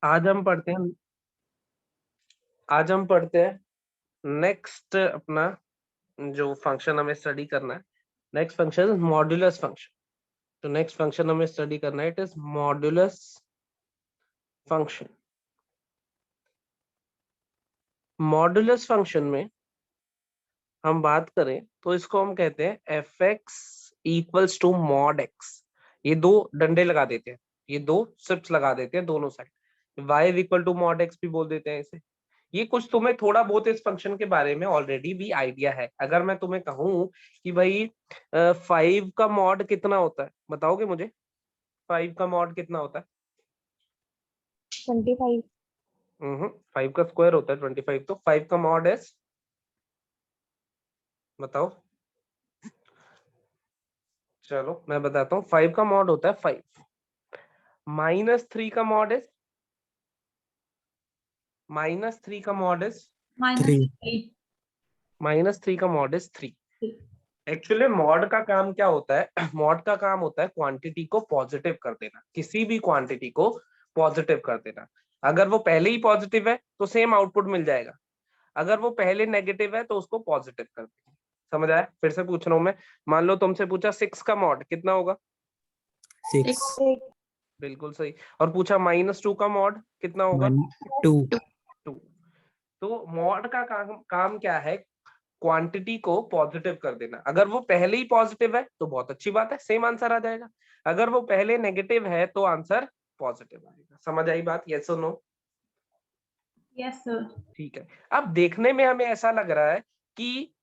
आज हम पढ़ते हैं नेक्स्ट अपना जो फंक्शन हमें स्टडी करना है। Next function is modulus function. तो नेक्स्ट फंक्शन हमें स्टडी करना है, it is modulus function. Modulus function में हम बात करें तो इसको हम कहते हैं f x equals to mod x. ये दो डंडे लगा देते हैं, ये दो स्ट्रिप्स लगा देते हैं दोनों side. Y is equal to mod x भी बोल देते हैं इसे। ये कुछ तुम्हें थोड़ा बहुत इस फंक्शन के बारे में ऑलरेडी भी आइडिया है। अगर मैं तुम्हें कहूं कि भाई 5 का मॉड कितना होता है, बताओगे मुझे? 5 का मॉड कितना होता है? 25। 5 का स्क्वायर होता है 25। तो 5 का मॉड है, बताओ। चलो मैं बताता हूँ। 5 का मॉड होता है 5। -3 का मॉड है, -3 का मॉड है, -3 का मॉड इज 3। एक्चुअली मॉड का काम क्या होता है? मॉड का काम होता है क्वांटिटी को पॉजिटिव कर देना, किसी भी क्वांटिटी को पॉजिटिव कर देना। अगर वो पहले ही पॉजिटिव है तो सेम आउटपुट मिल जाएगा, अगर वो पहले नेगेटिव है तो उसको पॉजिटिव कर देना। समझ आया? फिर से पूछ रहा हूं मैं। मान लो तुमसे पूछा 6 का मॉड कितना होगा? 6। बिल्कुल सही। और पूछा -2 का मॉड कितना होगा? 2। 2। तो मॉड का काम क्या है? क्वांटिटी को पॉजिटिव कर देना। अगर वो पहले ही पॉजिटिव है तो बहुत अच्छी बात है, सेम आंसर आ जाएगा। अगर वो पहले नेगेटिव है तो आंसर पॉजिटिव आएगा। समझ आई बात? यस और नो? Yes sir. ठीक है। अब देखने में हमें ऐसा लग रहा है कि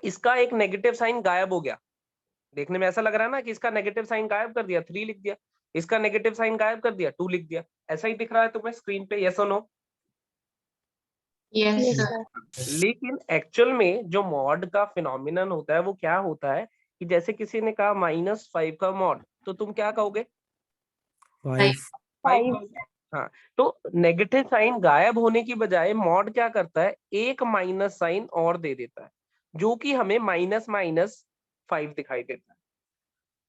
इसका एक नेगेटिव साइन गायब हो गया। देखने में ऐसा लग रहा है ना कि इसका नेगेटिव साइन गायब कर दिया, 3 लिख दिया। इसका नेगेटिव साइन गायब कर दिया, 2 लिख दिया। ऐसा ही दिख रहा है तुम्हें स्क्रीन पे? यस और नो? Yes Yes. सर। लेकिन एक्चुअल में जो मॉड का फिनोमिनन होता है वो क्या होता है कि जैसे किसी ने कहा -5 का मॉड, तो तुम क्या कहोगे? 5। 5 कहोगे। हाँ। तो नेगेटिव साइन गायब होने की बजाय मॉड क्या करता है, एक माइनस साइन और दे देता है, जो कि हमें -5 दिखाई देता है।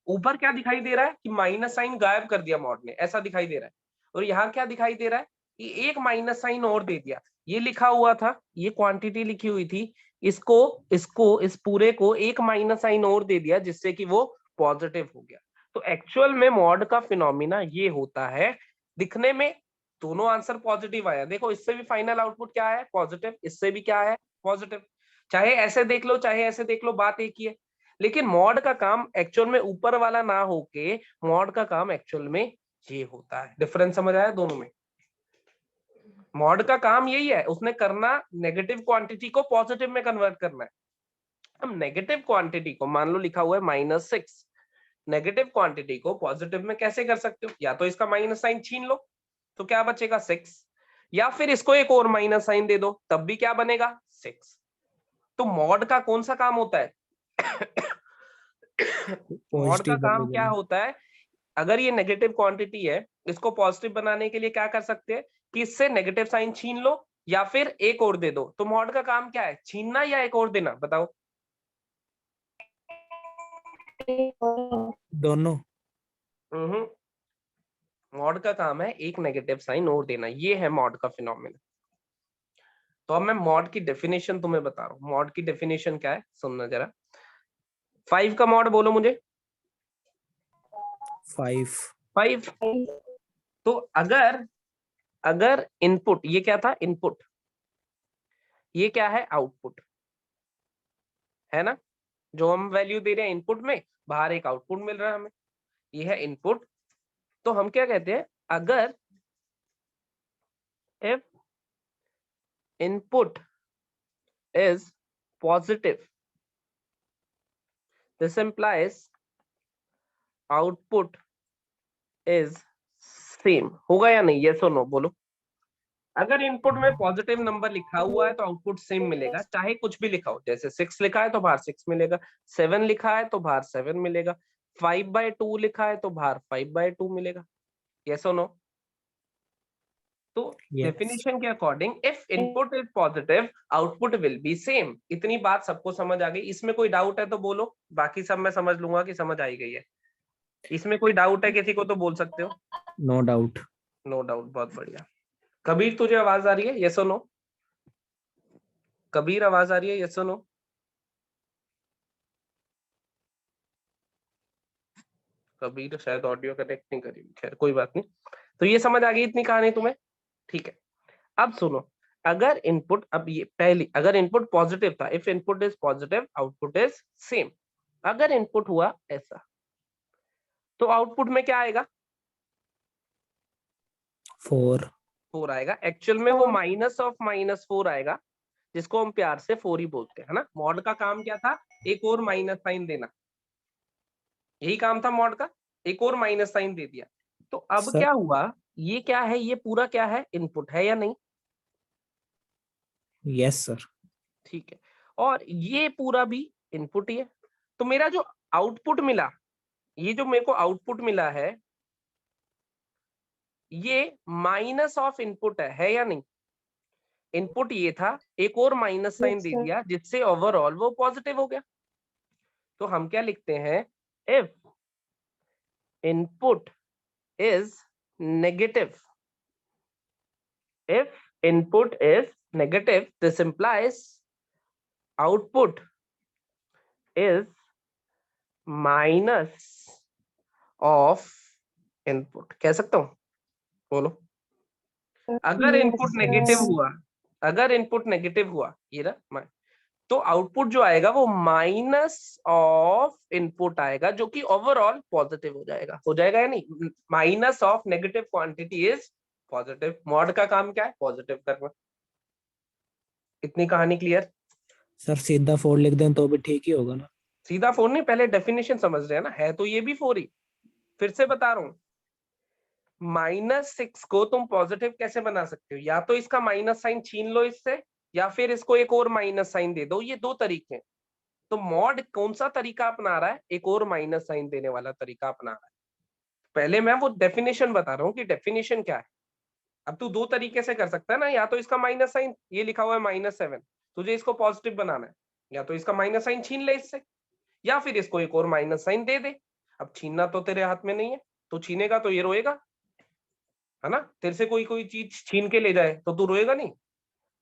ऊपर क्या दिखाई दे रहा है कि माइनस साइन गायब कर दिया मॉड ने, ऐसा दिखाई दे रहा है। और यहाँ क्या दिखाई दे रहा है कि एक माइनस साइन और दे दिया। ये लिखा हुआ था, ये क्वांटिटी लिखी हुई थी, इसको इसको इस पूरे को एक माइनस साइन और दे दिया, जिससे कि वो पॉजिटिव हो गया। तो एक्चुअल में मॉड का फिनोमिना ये होता है। दिखने में दोनों आंसर पॉजिटिव आया, देखो इससे भी फाइनल आउटपुट क्या है? पॉजिटिव। इससे भी क्या है? पॉजिटिव। चाहे ऐसे देख लो चाहे ऐसे देख लो, बात एक ही है। लेकिन मॉड का काम एक्चुअल में ऊपर वाला ना होके मॉड का काम एक्चुअल में ये होता है। डिफरेंस समझ आया दोनों में? मॉड का काम यही है, उसने करना नेगेटिव क्वांटिटी को पॉजिटिव में कन्वर्ट करना है। हम नेगेटिव क्वांटिटी को, मान लो लिखा हुआ है -6, नेगेटिव क्वांटिटी को पॉजिटिव में कैसे कर सकते हो? या तो इसका माइनस साइन छीन लो तो क्या बचेगा? 6। या फिर इसको एक और माइनस साइन दे दो तब भी क्या बनेगा? 6। तो मॉड का कौन सा काम होता है? मॉड का पॉजिटिव काम कर क्या देना। होता है? अगर ये नेगेटिव क्वांटिटी है, इसको पॉजिटिव बनाने के लिए क्या कर सकते हैं कि इससे नेगेटिव साइन छीन लो या फिर एक और दे दो। तो मॉड का काम क्या है? छीनना या एक और देना? बताओ। दोनों। मॉड का काम है एक नेगेटिव साइन और देना, ये है मॉड का फिनोमेना। तो अब मैं मॉड की डेफिनेशन तुम्हें बता रहा हूँ। मॉड की डेफिनेशन क्या है सुनना जरा। 5 का मॉड बोलो मुझे। 5। 5। तो अगर अगर इनपुट, ये क्या था? इनपुट। ये क्या है? आउटपुट है ना? जो हम वैल्यू दे रहे हैं इनपुट में, बाहर एक आउटपुट मिल रहा है हमें, ये है इनपुट। तो हम क्या कहते हैं? अगर if input is positive, this implies output is same. होगा या नहीं? यस और नो बोलो। अगर इनपुट में पॉजिटिव नंबर लिखा हुआ है तो आउटपुट सेम मिलेगा, चाहे कुछ भी लिखा हो। जैसे 6 लिखा है तो बाहर 6 मिलेगा, 7 लिखा है तो बाहर 7 मिलेगा, 5/2 लिखा है तो बाहर 5/2 मिलेगा। यस और नो? तो Yes. डेफिनेशन के according if input is positive output will be same. इतनी बात सबको समझ आ गई? इसमें कोई डाउट है तो बोलो, बाकी सब मैं समझ लूंगा कि समझ आई गई है। इसमें कोई डाउट है किसी को तो बोल सकते हो। No doubt. नो डाउट, बहुत बढ़िया। कबीर तुझे आवाज आ रही है, यस और नो? कबीर आवाज आ रही है, यस और नो? कबीर शायद ऑडियो कनेक्ट नहीं करी, खैर कोई बात नहीं। तो ये समझ आ गई इतनी कहानी तुम्हें? ठीक है, अब सुनो, अगर इनपुट, अब ये पहली, अगर इनपुट पॉजिटिव था, if input is positive output is same. अगर इनपुट हुआ ऐसा, तो आउटपुट में क्या आएगा? 4. 4 आएगा। एक्चुअल में वो -4 आएगा, जिसको हम प्यार से 4 ही बोलते हैं, है ना। मॉड का काम क्या था? एक और माइनस साइन देना, यही काम था मॉड का, एक और माइनस साइन दे दिया। तो अब सर क्या हुआ, ये क्या है, ये पूरा क्या है, इनपुट है या नहीं? Yes sir. ठीक है, और ये पूरा भी इनपुट ही है। तो मेरा जो आउटपुट मिला, ये जो मेरे को आउटपुट मिला है, ये माइनस ऑफ इनपुट है या नहीं? इनपुट ये था, एक और माइनस साइन दे दिया, जिससे ओवरऑल वो पॉजिटिव हो गया। तो हम क्या लिखते हैं, if input is negative, if input is negative, this implies output is minus of input। कह सकता हूं? बोलो। अगर इनपुट नेगेटिव हुआ, अगर इनपुट नेगेटिव हुआ, ये ना, तो आउटपुट जो आएगा वो माइनस ऑफ इनपुट आएगा, जो कि ओवरऑल पॉजिटिव हो जाएगा या नहीं? Minus of negative quantity is positive. Mod का काम क्या है? पॉजिटिव करना। इतनी कहानी क्लियर? सर सीधा 4 लिख दें तो भी ठीक ही होगा ना? सीधा 4 नहीं, पहले डेफिनेशन समझ रहे हैं ना, है तो ये भी 4 ही। फिर से बता रहा हूं, -6 को तुम पॉजिटिव कैसे बना सकते हो? या तो इसका माइनस साइन छीन लो इससे, या फिर इसको एक और माइनस साइन दे दो, ये दो तरीके हैं। तो मॉड कौन सा तरीका अपना रहा है? एक और माइनस साइन देने वाला तरीका अपना रहा है। पहले मैं वो डेफिनेशन बता रहा हूँ कि डेफिनेशन क्या है। अब तू दो तरीके से कर सकता है ना, या तो इसका माइनस साइन, ये लिखा हुआ है -7, तुझे इसको पॉजिटिव बनाना है, या तो इसका माइनस साइन छीन ले इससे, या फिर इसको एक और माइनस साइन दे दे। अब छीनना तो तेरे हाथ में नहीं है, तो छीनेगा तो ये रोएगा, है ना। तेरे से कोई कोई चीज छीन के ले जाए तो तू रोएगा नहीं।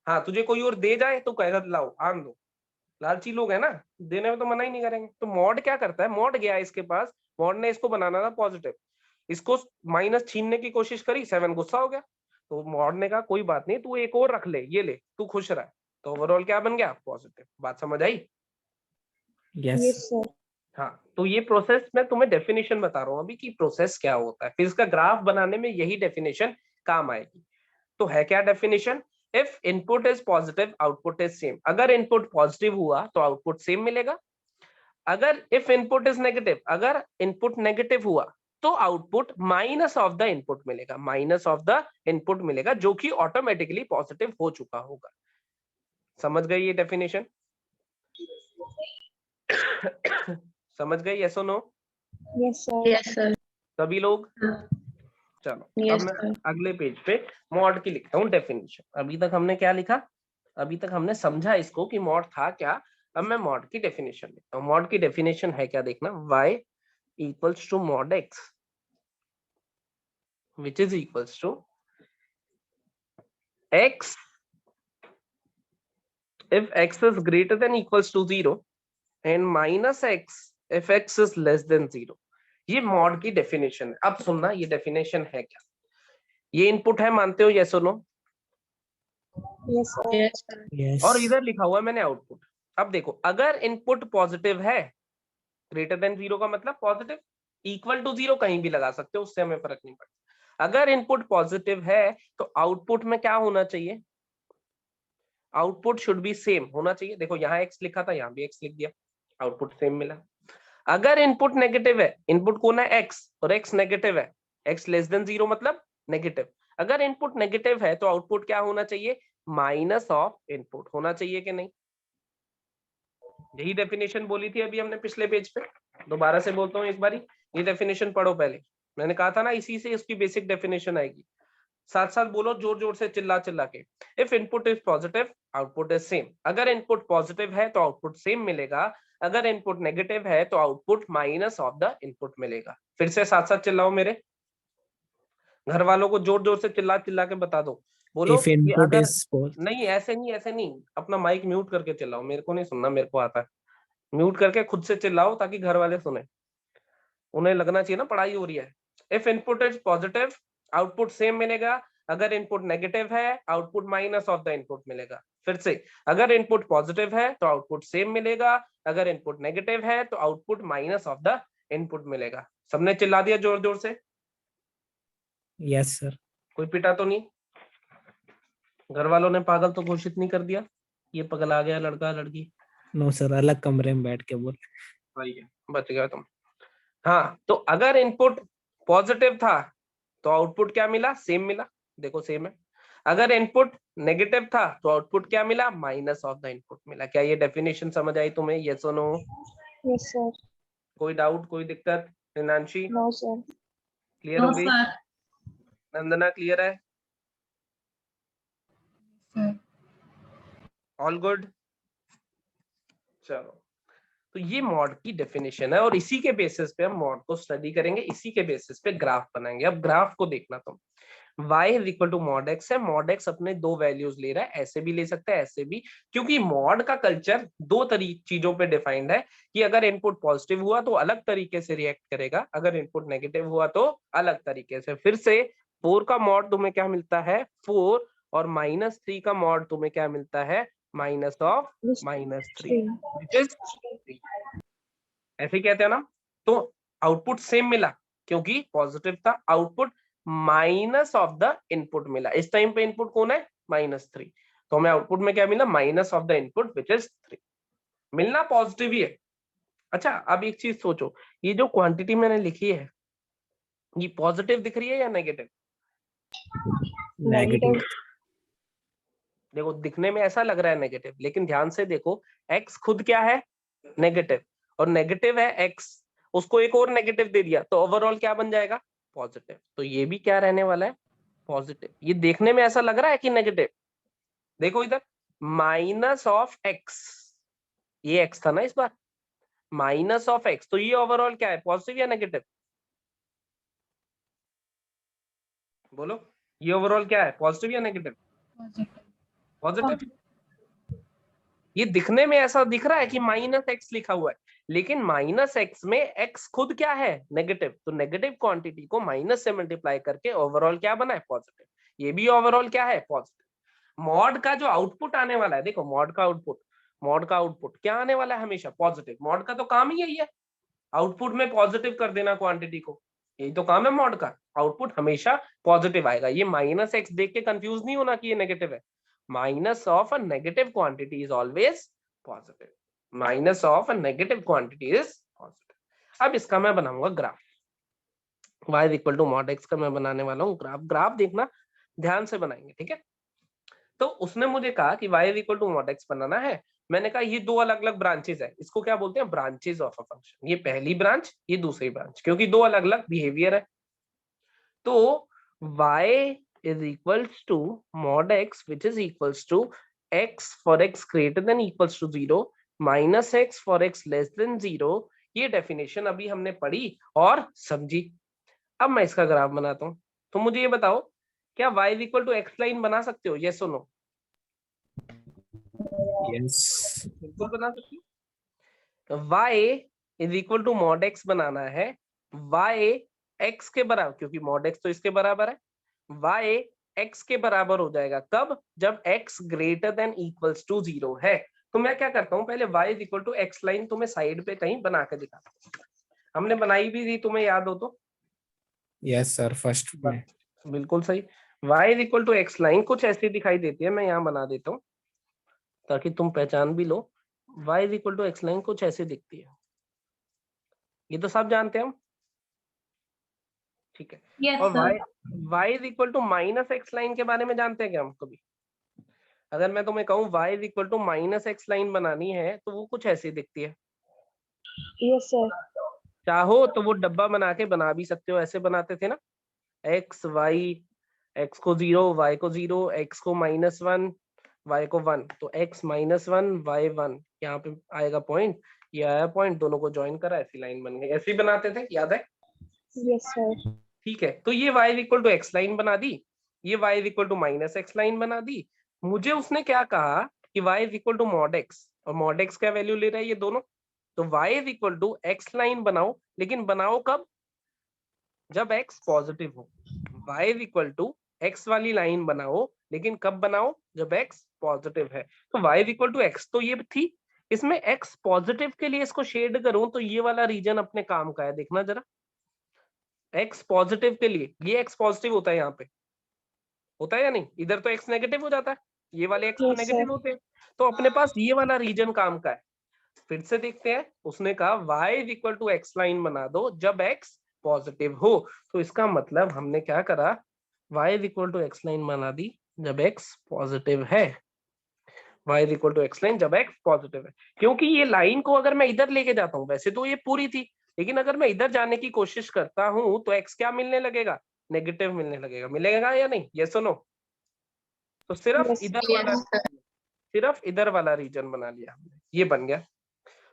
हाँ, तुझे कोई और दे जाए तो कहेगा लाओ आन दो, लालची लोग है ना, देने में तो मना ही नहीं करेंगे। तो मॉड क्या करता है, मॉड गया इसके पास, मॉड ने इसको बनाना था पॉजिटिव, इसको माइनस छीनने की कोशिश करी, 7 गुस्सा हो गया। तो मॉड ने कहा कोई बात नहीं, तू एक और रख ले, ये ले, तू खुश रहा। तो ओवरऑल क्या बन गया? पॉजिटिव। बात समझ आई? यस. हाँ, तो ये प्रोसेस मैं तुम्हें डेफिनेशन बता रहा हूँ अभी कि प्रोसेस क्या होता है, फिर इसका ग्राफ बनाने में यही डेफिनेशन काम आएगी। तो है क्या definition? If input is positive output is same. अगर इनपुट पॉजिटिव हुआ तो आउटपुट सेम मिलेगा। अगर इफ इनपुट इज नेगेटिव, अगर इनपुट नेगेटिव हुआ तो output minus of the input मिलेगा, माइनस ऑफ द इनपुट मिलेगा, जो कि ऑटोमेटिकली पॉजिटिव हो चुका होगा। समझ गए ये डेफिनेशन? समझ गए, यस और नो? Yes, sir. सभी लोग? चलो अब मैं अगले पेज पे मॉड की लिखता हूँ डेफिनेशन। अभी तक हमने क्या लिखा? अभी तक हमने समझा इसको कि मॉड था क्या। अब मैं मॉड की डेफिनेशन लिखता हूँ। मॉड की डेफिनेशन है क्या, देखना, y equals to mod x which is equals to x if x is greater than equals to 0 and minus x if x is less than 0। ये मॉड की डेफिनेशन है। अब सुनना, ये डेफिनेशन है क्या? ये इनपुट है, मानते हो यस और नो? Yes, sir. यस. और इधर लिखा हुआ है मैंने आउटपुट। अब देखो, अगर इनपुट पॉजिटिव है, ग्रेटर देन 0 का मतलब पॉजिटिव, इक्वल टू 0 कहीं भी लगा सकते हो, उससे हमें फर्क नहीं पड़ता। अगर इनपुट पॉजिटिव है तो आउटपुट में क्या होना चाहिए? आउटपुट शुड बी सेम होना चाहिए। देखो यहाँ x लिखा था, यहाँ भी x लिख दिया, आउटपुट सेम मिला। अगर इनपुट नेगेटिव है, इनपुट कौन है? x, और x नेगेटिव है, x लेस देन 0 मतलब नेगेटिव। अगर इनपुट नेगेटिव है तो आउटपुट क्या होना चाहिए? माइनस ऑफ इनपुट होना चाहिए कि नहीं? यही डेफिनेशन बोली थी अभी हमने पिछले पेज पे। दोबारा से बोलता हूँ एक बारी, ये डेफिनेशन पढ़ो पहले। मैंने कहा था ना, इसी से उसकी बेसिक डेफिनेशन आएगी। साथ साथ बोलो, जोर जोर से, चिल्ला चिल्ला के। If input is positive output is same. अगर इनपुट पॉजिटिव है तो आउटपुट सेम मिलेगा, अगर इनपुट नेगेटिव है तो output minus of the input मिलेगा। फिर से साथ साथ चिल्लाओ मेरे। घर वालों को जोर जोर से चिल्ला चिल्ला के बता दो, बोलो If कि input अगर is false. नहीं ऐसे नहीं, ऐसे नहीं, अपना माइक म्यूट करके चिल्लाओ, मेरे को नहीं सुनना, मेरे को आता है। म्यूट करके खुद से चिल्लाओ ताकि घर वाले सुने, उन्हें लगना चाहिए ना पढ़ाई हो रही है। If input is positive output same मिलेगा, अगर इनपुट नेगेटिव है output minus of the input मिलेगा। फिर से, अगर इनपुट पॉजिटिव है तो आउटपुट सेम मिलेगा, अगर इनपुट नेगेटिव है तो output minus of the input मिलेगा। सबने चिल्ला दिया जोर जोर से? Yes sir. कोई पिटा तो नहीं? घर वालों ने पागल तो घोषित नहीं कर दिया ये पगला गया लड़का लड़की? No sir, अलग कमरे में बैठ के बोल। बच गया तुम। हाँ, तो अगर इनपुट पॉजिटिव था तो आउटपुट क्या मिला? सेम मिला, देखो सेम है। अगर इनपुट नेगेटिव था तो आउटपुट क्या मिला? माइनस ऑफ द इनपुट मिला। क्या ये डेफिनेशन समझ आई तुम्हें? यस और नो? Yes, sir. कोई डाउट, कोई दिक्कत? हिनांशी No, sir. क्लियर हो गई? नंदना क्लियर है? All good? चलो, तो ये मॉड की डेफिनेशन है और इसी के बेसिस पे हम मॉड को स्टडी करेंगे, इसी के बेसिस पे ग्राफ बनाएंगे। अब ग्राफ को देखना तुम, y is equal to mod x है, मॉड x अपने दो वैल्यूज ले रहा है, ऐसे भी ले सकता है ऐसे भी, क्योंकि मॉड का कल्चर दो चीजों पे डिफाइंड है कि अगर इनपुट पॉजिटिव हुआ तो अलग तरीके से रिएक्ट करेगा, अगर इनपुट नेगेटिव हुआ तो अलग तरीके से। फिर से 4 का मॉड तुम्हें क्या मिलता है? 4, और -3 का मॉड तुम्हें क्या मिलता है? Minus of -3 which is 3। ऐसे कहते हैं ना। तो आउटपुट सेम मिला क्योंकि पॉजिटिव था, output minus of the input मिला। इस टाइम पे इनपुट कौन है? -3, तो हमें आउटपुट में क्या मिला? Minus of the input which is 3। मिलना पॉजिटिव ही है। अच्छा, अब एक चीज सोचो, ये जो क्वांटिटी मैंने लिखी है ये पॉजिटिव दिख रही है या नेगेटिव? Negative. देखो दिखने में ऐसा लग रहा है नेगेटिव, लेकिन ध्यान से देखो x खुद क्या है? नेगेटिव, और नेगेटिव है x, उसको एक और नेगेटिव दे दिया तो ओवरऑल क्या बन जाएगा? पॉजिटिव। तो ये भी क्या रहने वाला है? पॉजिटिव। ये देखने में ऐसा लग रहा है कि नेगेटिव, देखो इधर माइनस ऑफ x, ये x था ना इस बार, माइनस ऑफ x, तो ये ओवरऑल क्या है? पॉजिटिव या नेगेटिव? बोलो, ये ओवरऑल क्या है? पॉजिटिव या नेगेटिव? पॉजिटिव। ये दिखने में ऐसा दिख रहा है कि -x लिखा हुआ है, लेकिन -x में x खुद क्या है? नेगेटिव। तो नेगेटिव क्वांटिटी को माइनस से मल्टीप्लाई करके ओवरऑल क्या बना है? पॉजिटिव। ये भी ओवरऑल क्या है? पॉजिटिव। मॉड का जो आउटपुट आने वाला है, देखो मॉड का आउटपुट क्या आने वाला है? हमेशा पॉजिटिव। मॉड का तो काम ही यही है, आउटपुट में पॉजिटिव कर देना क्वांटिटी को, यही तो काम है मॉड का। आउटपुट हमेशा पॉजिटिव आएगा। ये -x देख के कंफ्यूज नहीं होना कि ये नेगेटिव है। Minus of a negative quantity is always positive. Minus of a negative quantity is positive. अब इसका मैं बनाऊंगा graph, y is equal to mod x का मैं बनाने वाला हूँ ग्राफ। ग्राफ देखना ध्यान से बनाएंगे, ठीक है? तो उसने मुझे कहा कि y is equal to mod x बनाना है। मैंने कहा ये दो अलग अलग ब्रांचेस है, इसको क्या बोलते हैं? Branches of a function. ये पहली ब्रांच, ये दूसरी ब्रांच, क्योंकि दो अलग अलग बिहेवियर है। तो y is equals to mod x which is equals to x for x greater than equals to 0 minus x for x less than 0। ये डेफिनेशन अभी हमने पढ़ी और समझी। अब मैं इसका ग्राफ बनाता हूँ। तो मुझे ये बताओ, क्या y is equal to x line बना सकते हो? यस और नो? Yes. बिल्कुल बना सकते हो। y is equal to mod x बनाना है, y x के बराबर, क्योंकि mod x तो इसके बराबर है, y x के बराबर हो जाएगा कब? जब x greater than equals to 0 है। तो मैं क्या करता हूँ, पहले y is equal to x line तुम्हें साइड पे कहीं बना के दिखाता हूँ। हमने बनाई भी थी, तुम्हें याद हो तो? Yes sir. First में। बिल्कुल सही। y is equal to x line कुछ ऐसी दिखाई देती है, मैं यहाँ बना देता हूँ ताकि तुम पहचान भी लो। y is equal to x line कुछ ऐसी दिखती है, ये तो सब जानते हैं हम, ठीक है? Yes, और sir. y is equal to minus x line के बारे में जानते हैं क्या हम कभी? अगर मैं तुम्हें कहूँ y is equal to -x line बनानी है तो वो कुछ ऐसी दिखती है। Yes, sir. चाहो तो वो डब्बा बना के बना भी सकते हो, ऐसे बनाते थे ना, x y, x को 0 y को 0, x को -1 y को 1, तो x -1 y 1, यहाँ पे आएगा पॉइंट, ये आया पॉइंट, दोनों को ज्वाइन करा, ऐसी लाइन बन गई। ऐसे ही बनाते थे, याद है? Yes, sir. ठीक है, तो ये y equal to x line बना दी, ये y equal to minus x line बना दी। मुझे उसने क्या कहा कि y equal to mod x, और मॉड एक्स क्या वैल्यू ले रहा है ये दोनों, तो y equal to x line बनाओ, लेकिन बनाओ कब, जब x पॉजिटिव हो। y इक्वल टू एक्स वाली लाइन बनाओ, लेकिन कब बनाओ, जब x पॉजिटिव है। तो y इक्वल टू एक्स तो ये थी, इसमें x पॉजिटिव के लिए इसको शेड करूं तो ये वाला रीजन अपने काम का है, देखना जरा। x पॉजिटिव के लिए ये x पॉजिटिव होता है, यहाँ पे होता है या नहीं, इधर तो x नेगेटिव हो जाता है, ये वाले x तो Yes, नेगेटिव sir. होते हैं, तो अपने पास ये वाला रीजन काम का है। फिर से देखते हैं, उसने कहा y equal to x line बना दो जब x पॉजिटिव हो, तो इसका मतलब हमने क्या करा, y equal to x line बना दी जब x पॉजिटिव है, y equal to x line जब x पॉजिटिव है। क्योंकि ये लाइन को अगर मैं इधर लेके जाता हूँ, वैसे तो ये पूरी थी, लेकिन अगर मैं इधर जाने की कोशिश करता हूं तो x क्या मिलने लगेगा, नेगेटिव मिलने लगेगा, मिलेगा या नहीं, ये सुनो। तो सिर्फ Yes. इधर वाला, सिर्फ इधर वाला रीजन बना लिया हमने, ये बन गया।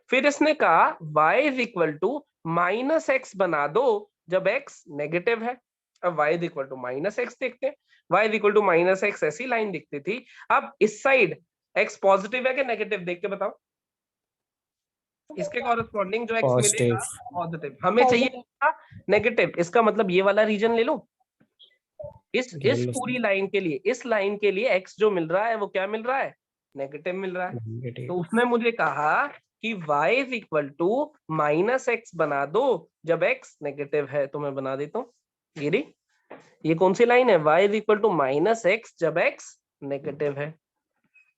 फिर इसने कहा y is equal to minus x बना दो जब x नेगेटिव है। अब y is equal to minus x देखते हैं, y is equal to minus x ऐसी लाइन दिखती थी। अब इस साइड x पॉजिटिव है कि नेगेटिव, देख के बताओ, इसके कॉरेस्पॉन्डिंग जो x पॉजिटिव। मिलेगा पॉजिटिव, हमें चाहिए Positive. नेगेटिव, इसका मतलब ये वाला रीजन ले लो। इस ले लो पूरी लाइन के लिए, इस लाइन के लिए x जो मिल रहा है वो क्या मिल रहा है, नेगेटिव मिल रहा है। नेगेटिव। तो उसने मुझे कहा कि y is equal to minus x बना दो जब x नेगेटिव है, तो मैं बना देता हूँ, ये रही, ये कौन सी लाइन है, y is equal to minus x जब x नेगेटिव है।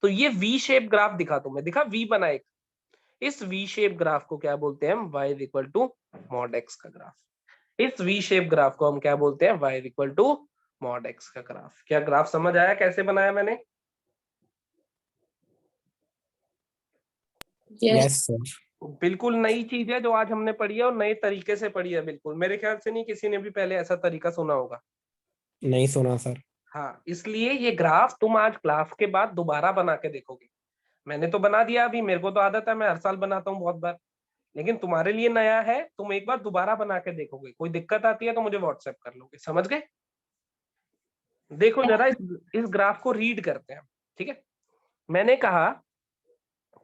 तो ये वी शेप ग्राफ दिखा तुम्हें, दिखा वी बना एक, इस वी शेप ग्राफ को क्या बोलते हैं हम, y is equal to mod x का ग्राफ। इस वी शेप ग्राफ को हम क्या बोलते हैं, y is equal to mod x का ग्राफ। क्या ग्राफ समझ आया कैसे बनाया मैंने? Yes sir. बिल्कुल नई चीज है जो आज हमने पढ़ी है, और नए तरीके से पढ़ी है, बिल्कुल मेरे ख्याल से नहीं किसी ने भी पहले ऐसा तरीका सुना होगा। नहीं सुना सर। हाँ, इसलिए ये ग्राफ तुम आज क्लास के बाद दोबारा बना के देखोगे। मैंने तो बना दिया अभी, मेरे को तो आदत है, मैं हर साल बनाता हूँ बहुत बार, लेकिन तुम्हारे लिए नया है, तुम एक बार दोबारा बना के देखोगे, कोई दिक्कत आती है तो मुझे व्हाट्सएप कर लोगे, समझ गए? देखो जरा इस ग्राफ को रीड करते हैं, ठीक है। मैंने कहा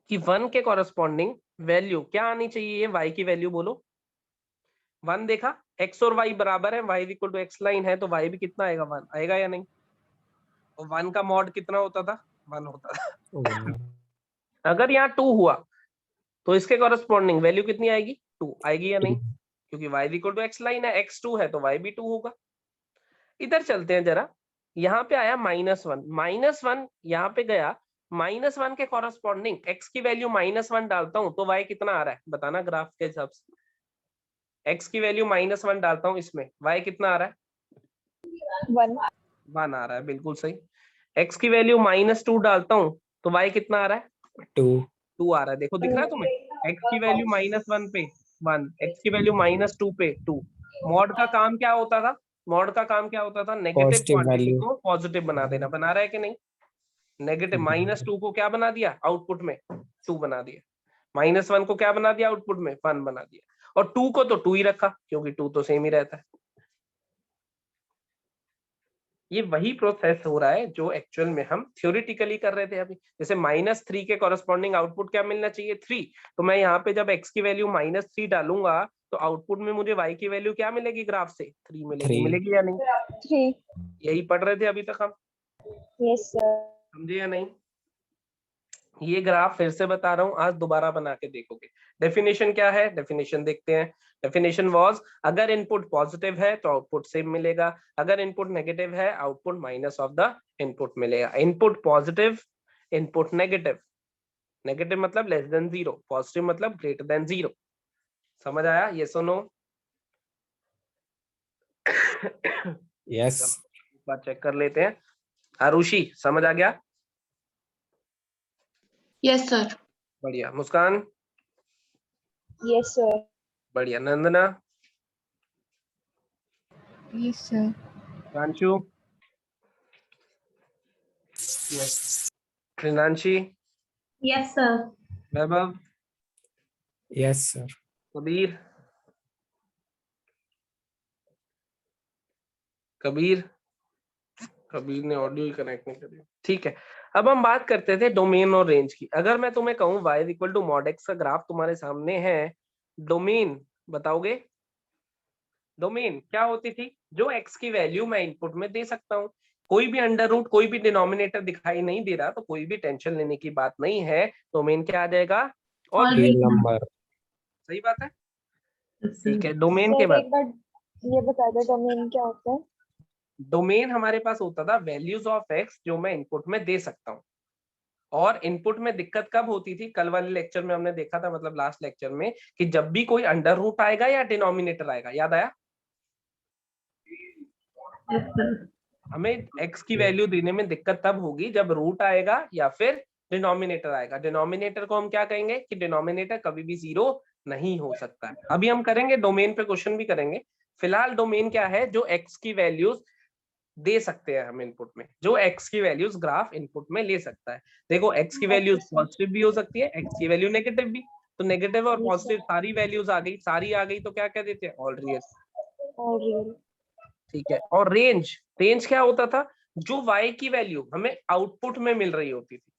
कि 1 के कॉरेस्पॉन्डिंग वैल्यू क्या आनी चाहिए, y की वैल्यू बोलो। 1 देखा, x और y बराबर है, y equal to x line है, तो y भी कितना आएगा, 1 आएगा या नहीं। और 1 का मॉड कितना होता था, 1 होता था। अगर यहाँ 2 हुआ तो इसके कॉरेस्पॉन्डिंग वैल्यू कितनी आएगी, 2 आएगी या नहीं, क्योंकि y equal to x line है, x 2 है तो y भी 2 होगा। इधर चलते हैं जरा, यहाँ पे आया -1, -1 यहाँ पे गया, -1 के कॉरेस्पॉन्डिंग x की वैल्यू -1 डालता हूँ तो y कितना आ रहा है, बताना ग्राफ के हिसाब से। x की वैल्यू -1 डालता हूँ इसमें, y कितना आ रहा है, 1. 1 आ रहा है, बिल्कुल सही। x की वैल्यू -2 डालता हूँ तो y कितना आ रहा है, 2 आ रहा है, देखो दिख रहा है तुम्हें। x की वैल्यू -1 पे 1, x की वैल्यू -2 पे 2। मॉड का काम क्या होता था, मॉड का काम क्या होता था, नेगेटिव पॉजिटिव क्वांटिटी वैल्यू। को पॉजिटिव बना देना, बना रहा है कि नहीं। नेगेटिव -2 को क्या बना दिया, आउटपुट में 2 बना दिया, -1 को क्या बना दिया, आउटपुट में 1 बना दिया, और 2 को तो 2 ही रखा, क्योंकि 2 तो सेम ही रहता है। ये वही प्रोसेस हो रहा है जो एक्चुअल में हम थ्योरेटिकली कर रहे थे अभी। जैसे -3 के कॉरेस्पॉन्डिंग आउटपुट क्या मिलना चाहिए, 3, तो मैं यहाँ पे जब x की वैल्यू -3 डालूंगा तो आउटपुट में मुझे y की वैल्यू क्या मिलेगी, ग्राफ से 3 मिलेगी, 3। मिलेगी या नहीं। 3. यही पढ़ रहे थे अभी तक हम, Yes, sir. समझे या नहीं। ये ग्राफ फिर से बता रहा हूँ, आज दोबारा बना के देखोगे। डेफिनेशन क्या है, डेफिनेशन देखते हैं। डेफिनेशन वाज, अगर इनपुट पॉजिटिव है तो आउटपुट सेम मिलेगा, अगर इनपुट नेगेटिव है output minus of the input मिलेगा। Input positive, input negative, negative मतलब लेस देन 0, पॉजिटिव मतलब ग्रेटर देन 0। समझ आया, ये सुनो। यस। एक बार चेक कर लेते हैं। आरुषि समझ आ गया? Yes sir. बढ़िया। मुस्कान? Yes, sir. बढ़िया। Nandana? Yes sir. Pranshu? Prinanshi? Yes sir. Vaibhav? Yes sir. Kabir? Kabir ने ऑडियो ही कनेक्ट नहीं करी। ठीक है, अब हम बात करते थे डोमेन और रेंज की। अगर मैं तुम्हें कहूं y equal to mod x का ग्राफ तुम्हारे सामने है, डोमेन बताओगे? डोमेन क्या होती थी? जो x की वैल्यू मैं इनपुट में दे सकता हूँ। कोई भी अंडर रूट, कोई भी डिनोमिनेटर दिखाई नहीं दे रहा तो कोई भी टेंशन लेने की बात नहीं है। डोमेन क्या आ जाएगा? और All real नंबर। सही बात है। numbers, ठीक sir. है, डोमेन के सर बाद एक बार ये बता दो डोमेन क्या होता है? डोमेन हमारे पास होता था वैल्यूज ऑफ एक्स जो मैं इनपुट में दे सकता हूँ। और इनपुट में दिक्कत कब होती थी? कल वाले लेक्चर में हमने देखा था, मतलब लास्ट लेक्चर में, कि जब भी कोई अंडर रूट आएगा या डिनोमिनेटर आएगा। याद आया? Yes, sir. हमें x की वैल्यू देने में दिक्कत तब होगी जब रूट आएगा या फिर डिनोमिनेटर आएगा। डिनोमिनेटर को हम क्या कहेंगे कि डिनोमिनेटर कभी भी जीरो नहीं हो सकता है। अभी हम करेंगे डोमेन पे क्वेश्चन भी करेंगे। फिलहाल डोमेन क्या है? जो x की वैल्यूज दे सकते हैं हम इनपुट में, जो x की वैल्यूज ग्राफ इनपुट में ले सकता है। देखो x की वैल्यूज पॉजिटिव भी हो सकती है, x की वैल्यू नेगेटिव भी। तो नेगेटिव और पॉजिटिव सारी वैल्यूज आ गई, सारी आ गई तो क्या कह देते हैं? All real. और रियल। ठीक है, और रेंज, रेंज क्या होता था? जो y की वैल्यू हमें आउटपुट में मिल रही होती थी।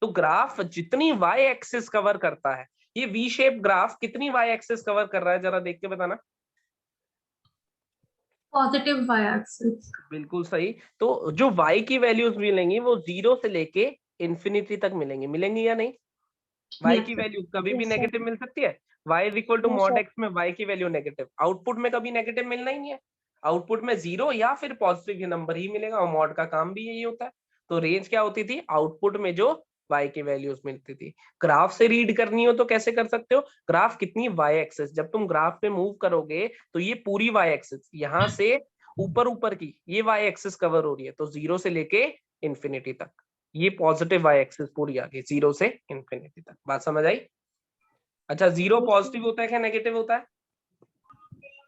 तो ग्राफ जितनी y एक्सिस कवर करता है, ये वी शेप ग्राफ कितनी y एक्सिस कवर कर रहा है जरा देख के बताना। Positive y-axis. बिल्कुल सही। तो जो y की वैल्यूज मिलेंगी वो 0 से लेके इंफिनिटी तक मिलेंगी, मिलेंगी या नहीं? y Yes, की sir. वैल्यू कभी भी Yes, sir. नेगेटिव मिल सकती है। y is equal to Yes, mod sir. x में y की वैल्यू नेगेटिव, आउटपुट में कभी नेगेटिव मिलना ही नहीं है। आउटपुट में 0 या फिर पॉजिटिव ये नंबर ही मिलेगा, और मॉड का काम भी यही होता है। तो रेंज क्या होती थी? आउटपुट में जो y की वैल्यूज मिलती थी। ग्राफ से रीड करनी हो तो कैसे कर सकते हो? ग्राफ कितनी y एक्सिस, जब तुम ग्राफ पे मूव करोगे तो ये पूरी y एक्सिस यहाँ से ऊपर ऊपर की ये y एक्सिस कवर हो रही है, तो 0 से लेके इंफिनिटी तक ये पॉजिटिव y एक्सिस पूरी आ गई, 0 से इंफिनिटी तक। बात समझ आई? अच्छा, 0 Yes, sir. पॉजिटिव होता है क्या नेगेटिव होता है?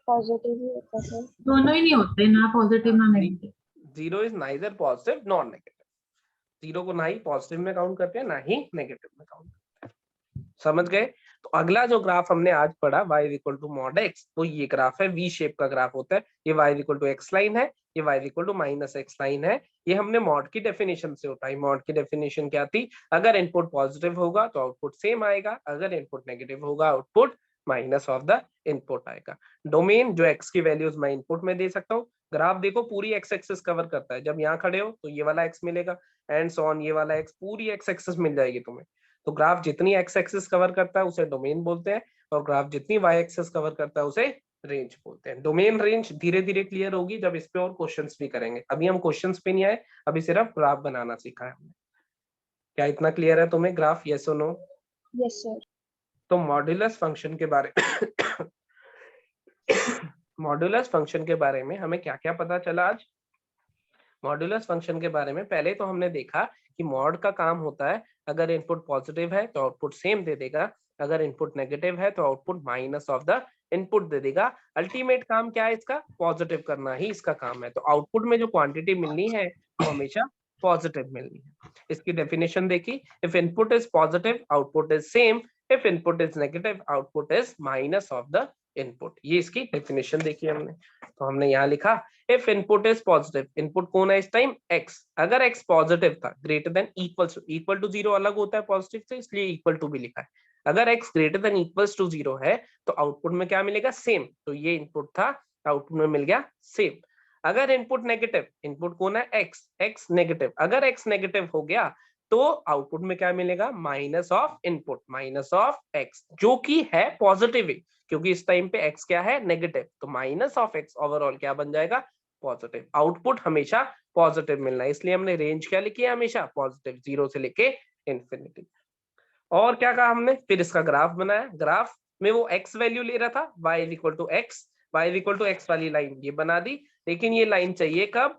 पॉजिटिव ही होता है। दोनों ही नहीं होते, ना पॉजिटिव ना negative. 0 is neither positive nor negative. 0 को ना ही पॉजिटिव में काउंट करते हैं ना ही नेगेटिव में काउंट करते हैं। समझ गए? तो अगला जो ग्राफ हमने आज पढ़ा y equal to mod x, वो ये ग्राफ है, वी शेप का ग्राफ होता है। ये y equal to x line है, ये y equal to minus x line है। ये हमने मॉड की डेफिनेशन से उठाई। मॉड की डेफिनेशन क्या थी? अगर इनपुट पॉजिटिव होगा तो आउटपुट सेम आएगा, अगर इनपुट नेगेटिव होगा output minus of the input आएगा। डोमेन जो x की वैल्यूज मैं इनपुट में दे सकता हूँ। ग्राफ देखो पूरी x एक्सिस कवर करता है। जब यहाँ खड़े हो तो ये वाला x मिलेगा, एंड सो ऑन, ये वाला x, पूरी x एक्सिस मिल जाएगी तुम्हें। तो ग्राफ जितनी x एक्सिस कवर करता है उसे डोमेन बोलते हैं, और ग्राफ जितनी y एक्सिस कवर करता है उसे रेंज बोलते हैं। डोमेन रेंज धीरे धीरे क्लियर होगी जब इस पे और क्वेश्चंस भी करेंगे। अभी हम क्वेश्चंस पे नहीं आए, अभी सिर्फ ग्राफ बनाना सीखा है हमने। क्या इतना क्लियर है तुम्हें? ग्राफ यस और नो? Yes sir. तो मॉड्यूलस फंक्शन के बारे मॉड्यूलस फंक्शन के बारे में हमें क्या क्या पता चला आज? मॉड्यूलस फंक्शन के बारे में पहले तो हमने देखा कि मॉड का काम होता है, अगर इनपुट पॉजिटिव है तो आउटपुट सेम दे देगा, अगर इनपुट नेगेटिव है तो output minus of the input दे देगा। अल्टीमेट काम क्या है इसका? पॉजिटिव करना ही इसका काम है। तो आउटपुट में जो क्वांटिटी मिलनी है वो हमेशा पॉजिटिव मिलनी है। इसकी डेफिनेशन देखी, if input is positive output is same, if input is negative output is minus of the input. ये इसकी डेफिनेशन देखी हमने। तो हमने यहाँ लिखा if input is positive, input कौन है इस टाइम? x, अगर x पॉजिटिव था ग्रेटर देन इक्वल टू 0 अलग होता है पॉजिटिव से, इसलिए इक्वल टू भी लिखा है। अगर x greater than equals to 0 है तो आउटपुट में क्या मिलेगा? सेम। तो ये इनपुट था, आउटपुट में मिल गया सेम। अगर इनपुट नेगेटिव, इनपुट कौन है? x नेगेटिव, अगर x नेगेटिव हो गया तो आउटपुट में क्या मिलेगा? Minus of input, minus of x, जो कि है पॉजिटिव ही, क्योंकि इस टाइम पे x क्या है? नेगेटिव। तो माइनस ऑफ x ओवरऑल क्या बन जाएगा? पॉजिटिव। आउटपुट हमेशा पॉजिटिव मिलना है, इसलिए हमने रेंज क्या लिखी है? हमेशा पॉजिटिव, 0 से लेके इंफिनिटी। और क्या कहा हमने? फिर इसका ग्राफ बनाया। ग्राफ में वो x वैल्यू ले रहा था, y equal to x, y equal to x वाली लाइन ये बना दी। लेकिन ये लाइन चाहिए कब?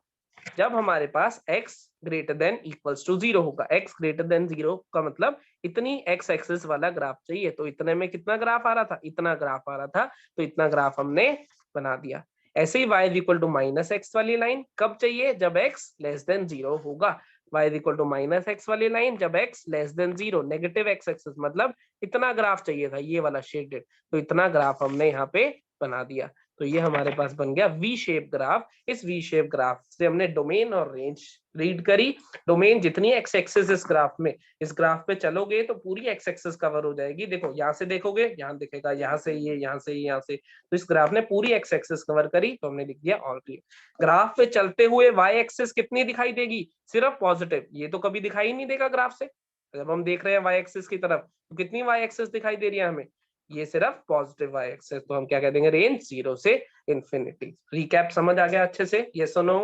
जब हमारे पास x greater than equals to 0 होगा। x ग्रेटर देन 0 का मतलब इतनी x एक्सिस वाला ग्राफ चाहिए। तो इतने में कितना ग्राफ आ रहा था? इतना ग्राफ आ रहा था, तो इतना ग्राफ हमने बना दिया। ऐसे ही y equal to minus x वाली लाइन कब चाहिए? जब x लेस देन 0 होगा। y equal to minus x वाली लाइन जब x less than 0, negative x axis, मतलब इतना ग्राफ चाहिए था, ये वाला शेडेड। तो इतना ग्राफ हमने यहाँ पे बना दिया। तो ये हमारे पास बन गया वी शेप ग्राफ। इस वी शेप ग्राफ से हमने डोमेन और रेंज रीड करी। डोमेन जितनी एक्स एक्सिस इस ग्राफ में, इस ग्राफ पे चलोगे तो पूरी एक्स एक्सिस कवर हो जाएगी। देखो यहाँ से देखोगे, यहाँ दिखेगा, यहाँ से ये, यहाँ से यहाँ से, तो इस ग्राफ ने पूरी एक्स एक्सिस कवर करी, तो हमने लिख दिया ऑल क्लियर। ग्राफ पे चलते हुए वाई एक्सिस कितनी दिखाई देगी? सिर्फ पॉजिटिव। ये तो कभी दिखाई नहीं देगा ग्राफ से। जब हम देख रहे हैं वाई एक्सिस की तरफ, तो कितनी वाई एक्सिस दिखाई दे रही है हमें? ये सिर्फ पॉजिटिव वाई एक्सिस। तो हम क्या कह देंगे? रेंज 0 से इंफिनिटी। रिकैप समझ आ गया अच्छे से? यस और नो?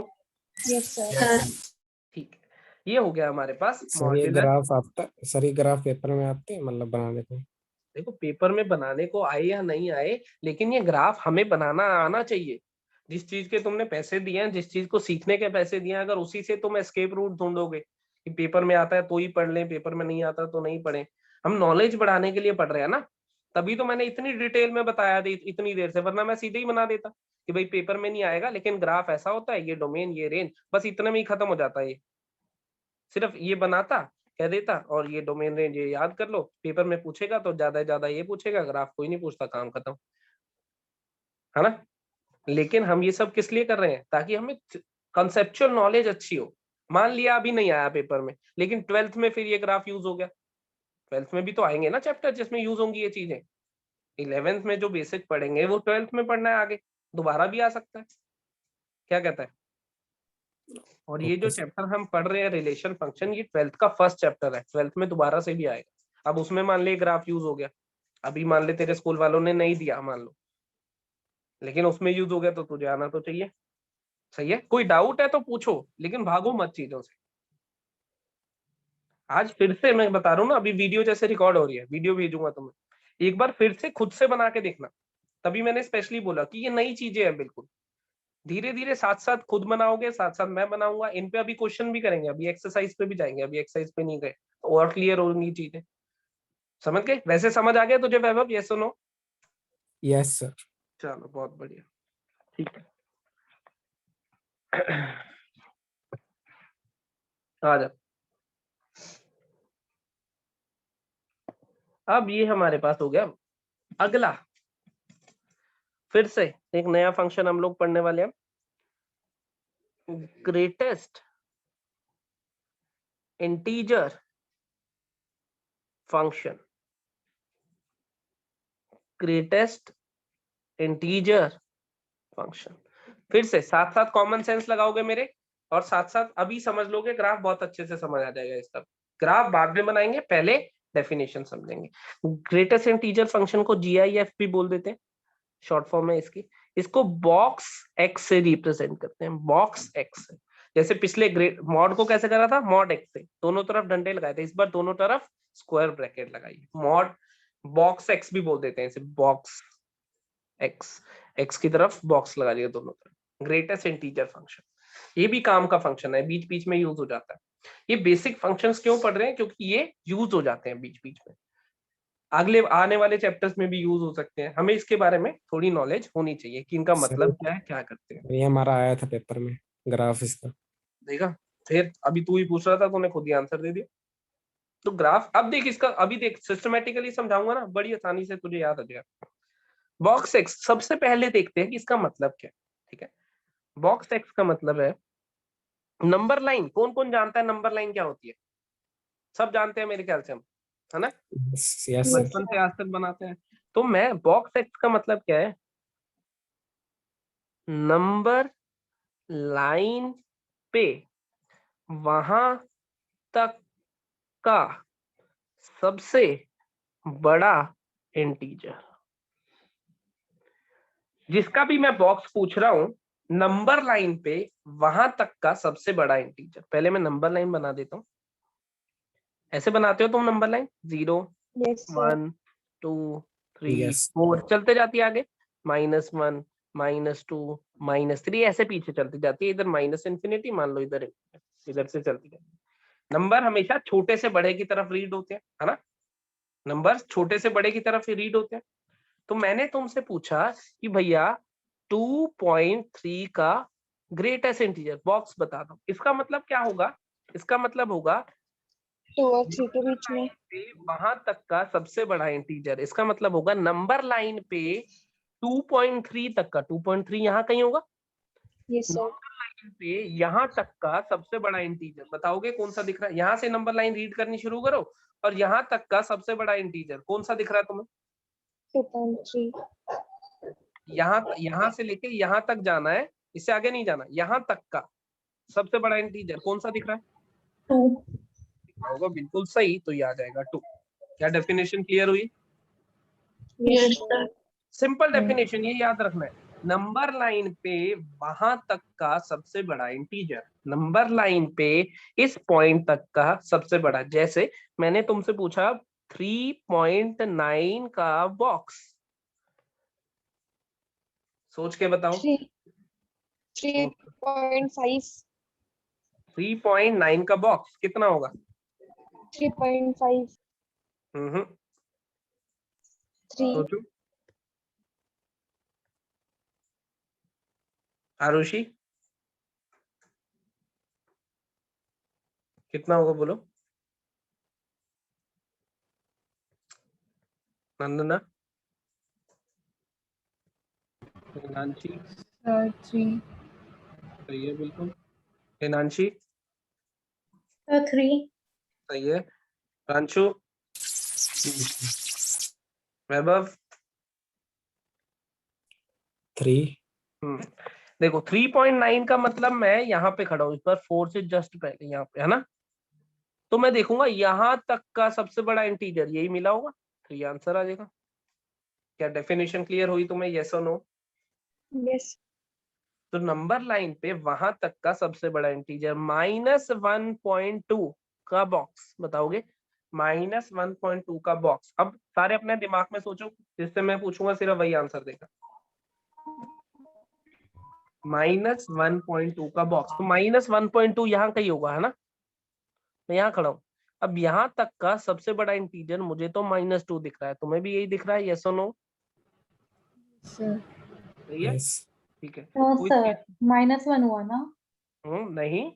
Yes sir. ठीक है, ये हो गया हमारे पास सर ये मॉड्यूलर। ग्राफ आता, सर ये ग्राफ पेपर में आते हैं मतलब बनाने को? देखो पेपर में बनाने को आए या नहीं आए, लेकिन ये ग्राफ हमें बनाना आना चाहिए। जिस चीज के तुमने पैसे दिए हैं, जिस चीज को सीखने के पैसे दिए हैं, अगर उसी से तुम एस्केप रूट ढूंढोगे कि पेपर में आता है तो ही पढ़ लें, पेपर में नहीं आता तो नहीं पढ़े। हम नॉलेज बढ़ाने के लिए पढ़ रहे हैं ना, तभी तो मैंने इतनी डिटेल में बताया इतनी देर से, वरना मैं सीधे ही बना देता कि भाई पेपर में नहीं आएगा, लेकिन ग्राफ ऐसा होता है, ये डोमेन, ये रेंज, बस इतने में ही खत्म हो जाता है। ये सिर्फ ये बनाता, कह देता, और ये डोमेन रेंज ये याद कर लो। पेपर में पूछेगा तो ज्यादा ये पूछेगा, ग्राफ कोई नहीं पूछता, काम खत्म, है ना। लेकिन हम ये सब किस लिए कर रहे हैं? ताकि हमें कंसेप्चुअल नॉलेज अच्छी हो। मान लिया अभी नहीं आया पेपर में, लेकिन 12th में फिर ये ग्राफ यूज हो गया। 12th में भी तो आएंगे ना चैप्टर जिसमें यूज होंगी ये चीजें। 11th में जो बेसिक पढ़ेंगे वो 12th में पढ़ना है, आगे दोबारा भी आ सकता है। क्या कहता है? और ये जो चैप्टर हम पढ़ रहे हैं रिलेशन फंक्शन, ये 12th का फर्स्ट चैप्टर है, 12th में दोबारा से भी आएगा। अब उसमें मान ले ग्राफ यूज हो गया, अभी मान ले तेरे स्कूल वालों ने नहीं दिया मान लो, लेकिन उसमें यूज हो गया, तो तुझे आना तो चाहिए। सही है? कोई डाउट है तो पूछो, लेकिन भागो मत चीजों से। आज फिर से मैं बता रहा हूँ ना, अभी वीडियो जैसे रिकॉर्ड हो रही है, वीडियो भेजूंगा तुम्हें, एक बार फिर से खुद से बना के देखना। तभी मैंने स्पेशली बोला कि ये नई चीजें हैं बिल्कुल। धीरे धीरे साथ साथ खुद बनाओगे, साथ साथ मैं बनाऊंगा, इन पे अभी क्वेश्चन भी करेंगे, अभी एक्सरसाइज पे भी जाएंगे, अभी एक्सरसाइज पे नहीं गए तो और क्लियर होंगी चीजें। समझ गए? वैसे समझ आ गया तुझे वैभव? यस और नो? Yes sir. चलो बहुत बढ़िया, ठीक है। आ जा। अब ये हमारे पास हो गया अगला, फिर से एक नया फंक्शन हम लोग पढ़ने वाले हैं, greatest integer function. Greatest integer function. फिर से साथ साथ कॉमन सेंस लगाओगे मेरे, और साथ साथ अभी समझ लोगे, ग्राफ बहुत अच्छे से समझ आ जाएगा। इस सब ग्राफ बाद में बनाएंगे, पहले डेफिनेशन समझेंगे। ग्रेटेस्ट इंटीजर फंक्शन को GIF भी बोल देते हैं, शॉर्ट फॉर्म है इसकी। इसको बॉक्स एक्स से रिप्रेजेंट करते हैं, बॉक्स एक्स से। जैसे पिछले मॉड को कैसे करा था? मॉड एक्स से दोनों तरफ डंडे लगाए थे, इस बार दोनों तरफ स्क्वायर ब्रैकेट लगाइए। मॉड बॉक्स एक्स भी बोल देते हैं इसे, बॉक्स एक्स, एक्स की तरफ बॉक्स लगा दिया दोनों तरफ। ग्रेटेस्ट इंटीजर फंक्शन, ये भी काम का फंक्शन है, बीच बीच में यूज हो जाता है। ये बेसिक फंक्शंस क्यों पढ़ रहे हैं? क्योंकि ये यूज हो जाते हैं बीच बीच में, अगले आने वाले चैप्टर्स में भी यूज हो सकते हैं। हमें इसके बारे में थोड़ी नॉलेज होनी चाहिए कि इनका सर मतलब क्या है, क्या करते हैं। ये हमारा आया था पेपर में ग्राफ इसका। देखा? फिर अभी तू ही पूछ रहा था, तूने खुद ही आंसर दे दिया। तो ग्राफ अब देख, इसका अभी देख, सिस्टमेटिकली समझाऊंगा ना, बड़ी आसानी से तुझे याद आ जाएगा। बॉक्स एक्स सबसे पहले देखते हैं कि इसका मतलब क्या है। ठीक है, बॉक्स एक्स का मतलब है नंबर लाइन। कौन कौन जानता है नंबर लाइन क्या होती है? सब जानते हैं मेरे ख्याल से हम, है ना, यस सर। बचपन से आज तक बनाते हैं। तो मैं बॉक्स एक्स का मतलब क्या है? नंबर लाइन पे वहां तक का सबसे बड़ा इंटीजर। जिसका भी मैं बॉक्स पूछ रहा हूं, नंबर लाइन पे वहां तक का सबसे बड़ा इंटीजर। पहले मैं नंबर लाइन बना देता हूं। ऐसे बनाते हो तुम number line? 0 yes sir. 1 2 3 yes 4 चलते जाती है आगे, -1 -2 -3 ऐसे पीछे चलती जाती है। इधर माइनस इंफिनिटी मान लो, इधर इधर से चलती जाती है। नंबर हमेशा छोटे से बड़े की तरफ रीड होते हैं, है ना। नंबर छोटे से बड़े की तरफ ही रीड होते हैं। तो मैंने तुमसे पूछा कि भैया 2.3 का ग्रेटेस्ट इंटीजर बॉक्स बता दो। इसका मतलब क्या होगा? इसका मतलब होगा 2 और 3 के बीच में। वहां तक का सबसे बड़ा इंटीजर। इसका मतलब होगा नंबर लाइन पे 2.3 तक का, 2.3 यहाँ कहीं होगा। Yes, sir. नंबर लाइन पे यहाँ तक का सबसे बड़ा इंटीजर बताओगे कौन सा दिख रहा है? यहाँ से नंबर लाइन रीड करनी शुरू करो और यहाँ तक का सबसे बड़ा इंटीजर कौन सा दिख रहा है तुम्हें? 2.3. यहाँ से लेके यहाँ तक जाना है, इससे आगे नहीं जाना। यहाँ तक का सबसे बड़ा इंटीजर कौन सा दिख रहा है? 2. होगा बिल्कुल सही, तो ये आ जाएगा 2। क्या डेफिनेशन क्लियर हुई? Yes, sir. सिंपल डेफिनेशन ये याद रखना है, नंबर लाइन पे वहां तक का सबसे बड़ा इंटीजर, नंबर लाइन पे इस पॉइंट तक का सबसे बड़ा। जैसे मैंने तुमसे पूछा 3.9 का बॉक्स, सोच के बताओ। 3.5. 3.9 का बॉक्स कितना होगा? 3.5. 3. सोचो आरुषि, कितना होगा बोलो? नंदना, हिनांशी, 3. सही है बिल्कुल। हिनांशी 3. सही है। प्रांशु, वैभव 3. देखो 3.9 का मतलब मैं यहाँ पे खड़ा हूँ, इस पर 4 से जस्ट पहले यहाँ पे है ना, तो मैं देखूंगा यहाँ तक का सबसे बड़ा इंटीजर यही मिला होगा, तो ये आंसर आ जाएगा। क्या डेफिनेशन क्लियर हुई तुम्हें? यस और नो? Yes. तो नंबर लाइन पे वहां तक का सबसे बड़ा इंटीजर -1.2 का बॉक्स बताओगे? -1.2 का बॉक्स। अब सारे अपने दिमाग में सोचो, जिससे मैं पूछूंगा सिर्फ वही आंसर देगा। -1.2 का बॉक्स, तो -1.2 यहाँ कहीं होगा है ना, मैं यहाँ खड़ा हूँ। अब यहाँ तक का सबसे बड़ा इंटीजर मुझे तो -2 दिख रहा है, तुम्हें भी यही दिख रहा है? यस और नो? Sir. सही है, Yes. ठीक है। No, कोई sir. -1 हुआ ना? नहीं,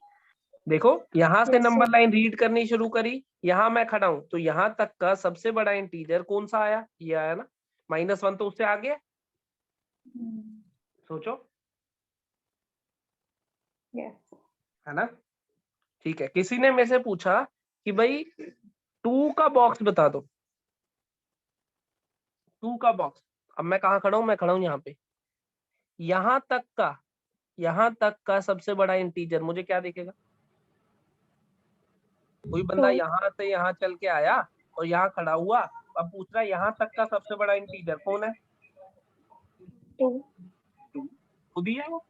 देखो यहाँ से Yes, number sir. Line read करनी शुरू करी, यहाँ मैं खड़ा हूं, तो यहाँ तक का सबसे बड़ा इंटीजर कौन सा आया? ये आया ना, -1 तो उससे आगे है। सोचो, Yes. है ना? ठीक है। किसी ने मेरे से पूछा कि भाई 2 का बॉक्स बता दो, 2 का बॉक्स। अब मैं कहाँ खड़ा हूँ? मैं खड़ा हूँ यहाँ पे। यहाँ तक का सबसे बड़ा इंटीजर मुझे क्या दिखेगा? कोई बंदा 2. यहाँ से यहाँ चल के आया और यहाँ खड़ा हुआ, अब पूछ रहा है यहाँ तक का सबसे बड़ा इंटीजर कौन है? 2. खुद ही है वो,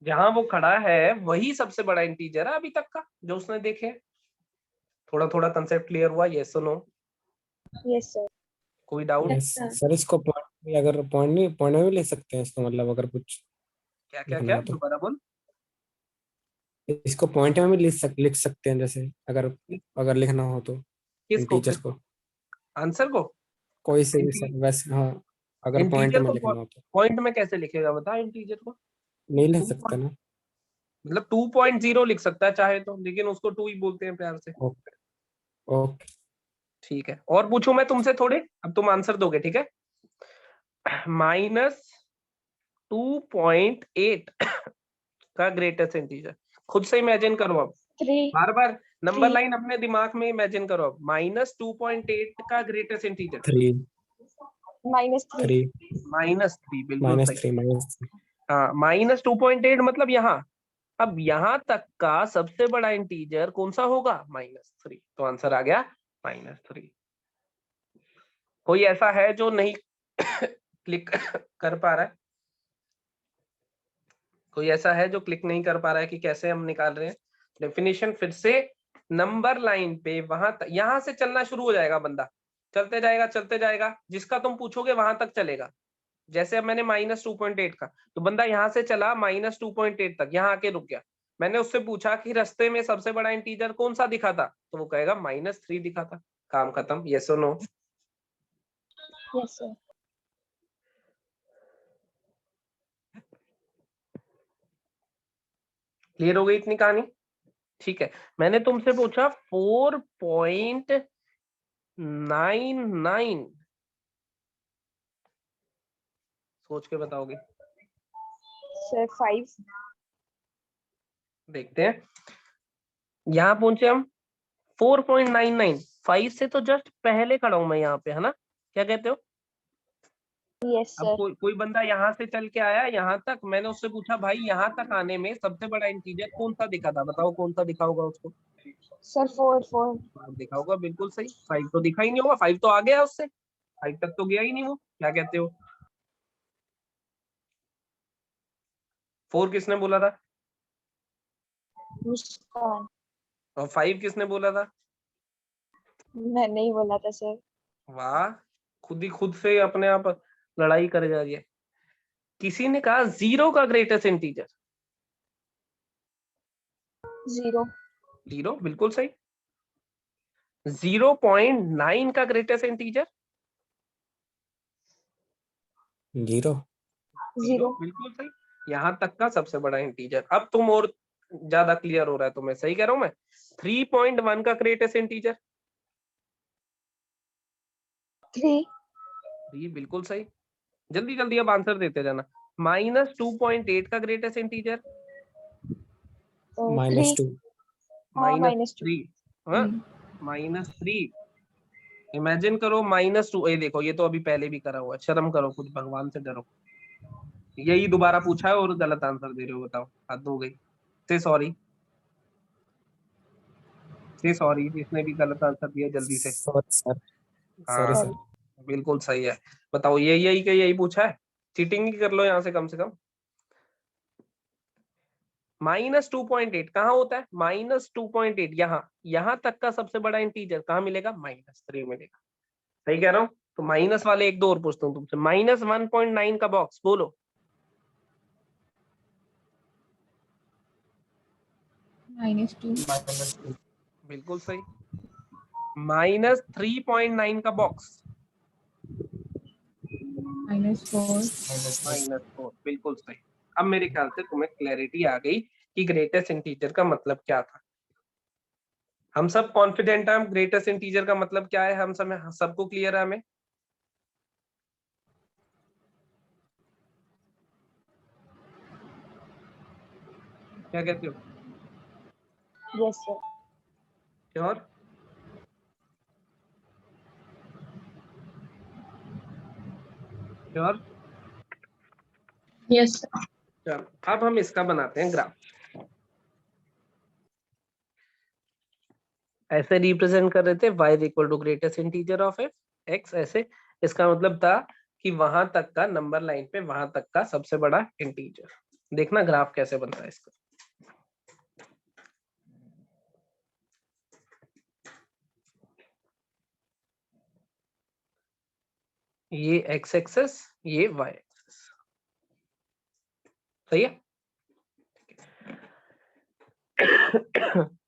जहां वो खड़ा है वही सबसे बड़ा इंटीजर है अभी तक का जो उसने देखे। थोड़ा थोड़ा कंसेप्ट क्लियर हुआ? यस और नो? Yes, sir. कोई डाउट? Yes. सर इसको पॉइंट, अगर पॉइंट में भी ले सकते हैं इसको, मतलब अगर कुछ क्या क्या लिखना क्या हो तो दोबारा बोल। इसको पॉइंट में भी लिख सकते हैं, जैसे अगर लिखना हो तो किसको? टीचर को, आंसर को? कोई से भी सर, वैसे हाँ, अगर पॉइंट इंटीजर में को लिखना हो तो पॉइंट में कैसे लिखेगा बता? इंटीजर को नहीं लिख सकते ना। मतलब 2.0 लिख सकता है चाहे तो, लेकिन उसको 2 ही बोलते हैं प्यार से। Okay okay. ठीक है, और पूछूं मैं तुमसे थोड़े, अब तुम आंसर दोगे, ठीक है? -2.8 का ग्रेटेस्ट इंटीजर खुद से इमेजिन करो। अब 3. बार बार नंबर 3. लाइन अपने दिमाग में इमेजिन करो। अब -2.8 का ग्रेटेस्ट इंटीजर 3. -3. -3, बिल्कुल सही। -3 हाँ, -2.8 मतलब यहाँ। अब यहाँ तक का सबसे बड़ा इंटीजर कौन सा होगा? -3, तो आंसर आ गया -3। कोई ऐसा है जो नहीं क्लिक कर पा रहा है? कोई ऐसा है जो क्लिक नहीं कर पा रहा है कि कैसे हम निकाल रहे हैं? डेफिनेशन फिर से, नंबर लाइन पे वहां तक, यहां से चलना शुरू हो जाएगा बंदा, चलते जाएगा, जिसका तुम पूछोगे वहां तक चलेगा। जैसे अब मैंने -2.8 का, तो बंदा यहाँ से चला -2.8 तक, यहाँ आके रुक गया। मैंने उससे पूछा कि रास्ते में सबसे बड़ा इंटीजर कौन सा दिखा था, तो वो कहेगा -3 दिखा था। काम खत्म। यस और नो? Yes, sir. क्लियर हो गई इतनी कहानी? ठीक है। मैंने तुमसे पूछा 4.99 सोच के बताओगे? सर 5. देखते हैं, यहाँ पहुंचे हम 4.99, 5 से तो जस्ट पहले खड़ा हूं मैं यहाँ पे, है ना? क्या कहते हो? यस अब सर. कोई बंदा यहाँ से चल के आया यहाँ तक, मैंने उससे पूछा भाई यहाँ तक आने में सबसे बड़ा इंटीजर कौन सा दिखा था, बताओ कौन सा दिखा होगा उसको? सर 4. दिखा होगा, बिल्कुल सही। 5 तो दिखा ही नहीं होगा, 5 तो आ गया उससे, 5 तक तो गया ही नहीं वो। क्या कहते हो? 4 किसने बोला था? मुस्कान. और 5 किसने बोला था? मैं नहीं बोला था सर. वाह, खुद से अपने आप लड़ाई कर जा रही है। किसी ने कहा 0 का ग्रेटेस्ट इंटीजर। 0. 0 बिल्कुल सही। 0.9 का ग्रेटेस्ट इंटीजर। 0 0. बिल्कुल सही। यहाँ तक का सबसे बड़ा इंटीजर। अब तुम और ज्यादा क्लियर हो रहा है तुम्हें, सही कह रहा हूं मैं? 3.1 का ग्रेटेस्ट इंटीजर। 3. 3 बिल्कुल सही। जल्दी जल्दी अब आंसर देते जाना। -2.8 का ग्रेटेस्ट इंटीजर। -2 -3 -3। इमेजिन करो -2, ये देखो, ये तो अभी पहले भी करा हुआ है, शर्म करो कुछ, भगवान से डरो। यही दोबारा पूछा है और गलत आंसर दे रहे हो, बताओ, हद हो गई। से सॉरी, इसने भी गलत आंसर दिया, जल्दी से। सॉरी सर, हाँ सॉरी सर। बिल्कुल सही है। बताओ, यही पूछा है, चीटिंग ही कर लो यहाँ से कम से कम। -2.8 कहाँ होता है? -2.8 यहाँ तक का सबसे बड़ा इंटीजर कहाँ मिलेगा? -3 मिलेगा। सही कह रहा हूँ? तो माइनस वाले एक दो और पूछता हूँ तुमसे। -1.9 का बॉक्स बोलो। -2 बिल्कुल सही। -3.9 का बॉक्स। -4 -4 बिल्कुल सही। अब मेरे ख्याल से तुम्हें क्लैरिटी आ गई कि ग्रेटेस्ट इंटीजर का मतलब क्या था। हम सब कॉन्फिडेंट हैं, ग्रेटेस्ट इंटीजर का मतलब क्या है, हम सबको क्लियर है हमें? क्या कहते हो? Yes sir. Sure? Sure? Yes चलो अब हम इसका बनाते हैं ग्राफ। ऐसे रिप्रेजेंट कर रहे थे, y equal to greatest integer of x, ऐसे। इसका मतलब था कि वहां तक का नंबर लाइन पे, वहां तक का सबसे बड़ा इंटीजर। देखना ग्राफ कैसे बनता है इसका। ये x एक्सेस, ये y एक्सेस, सही है?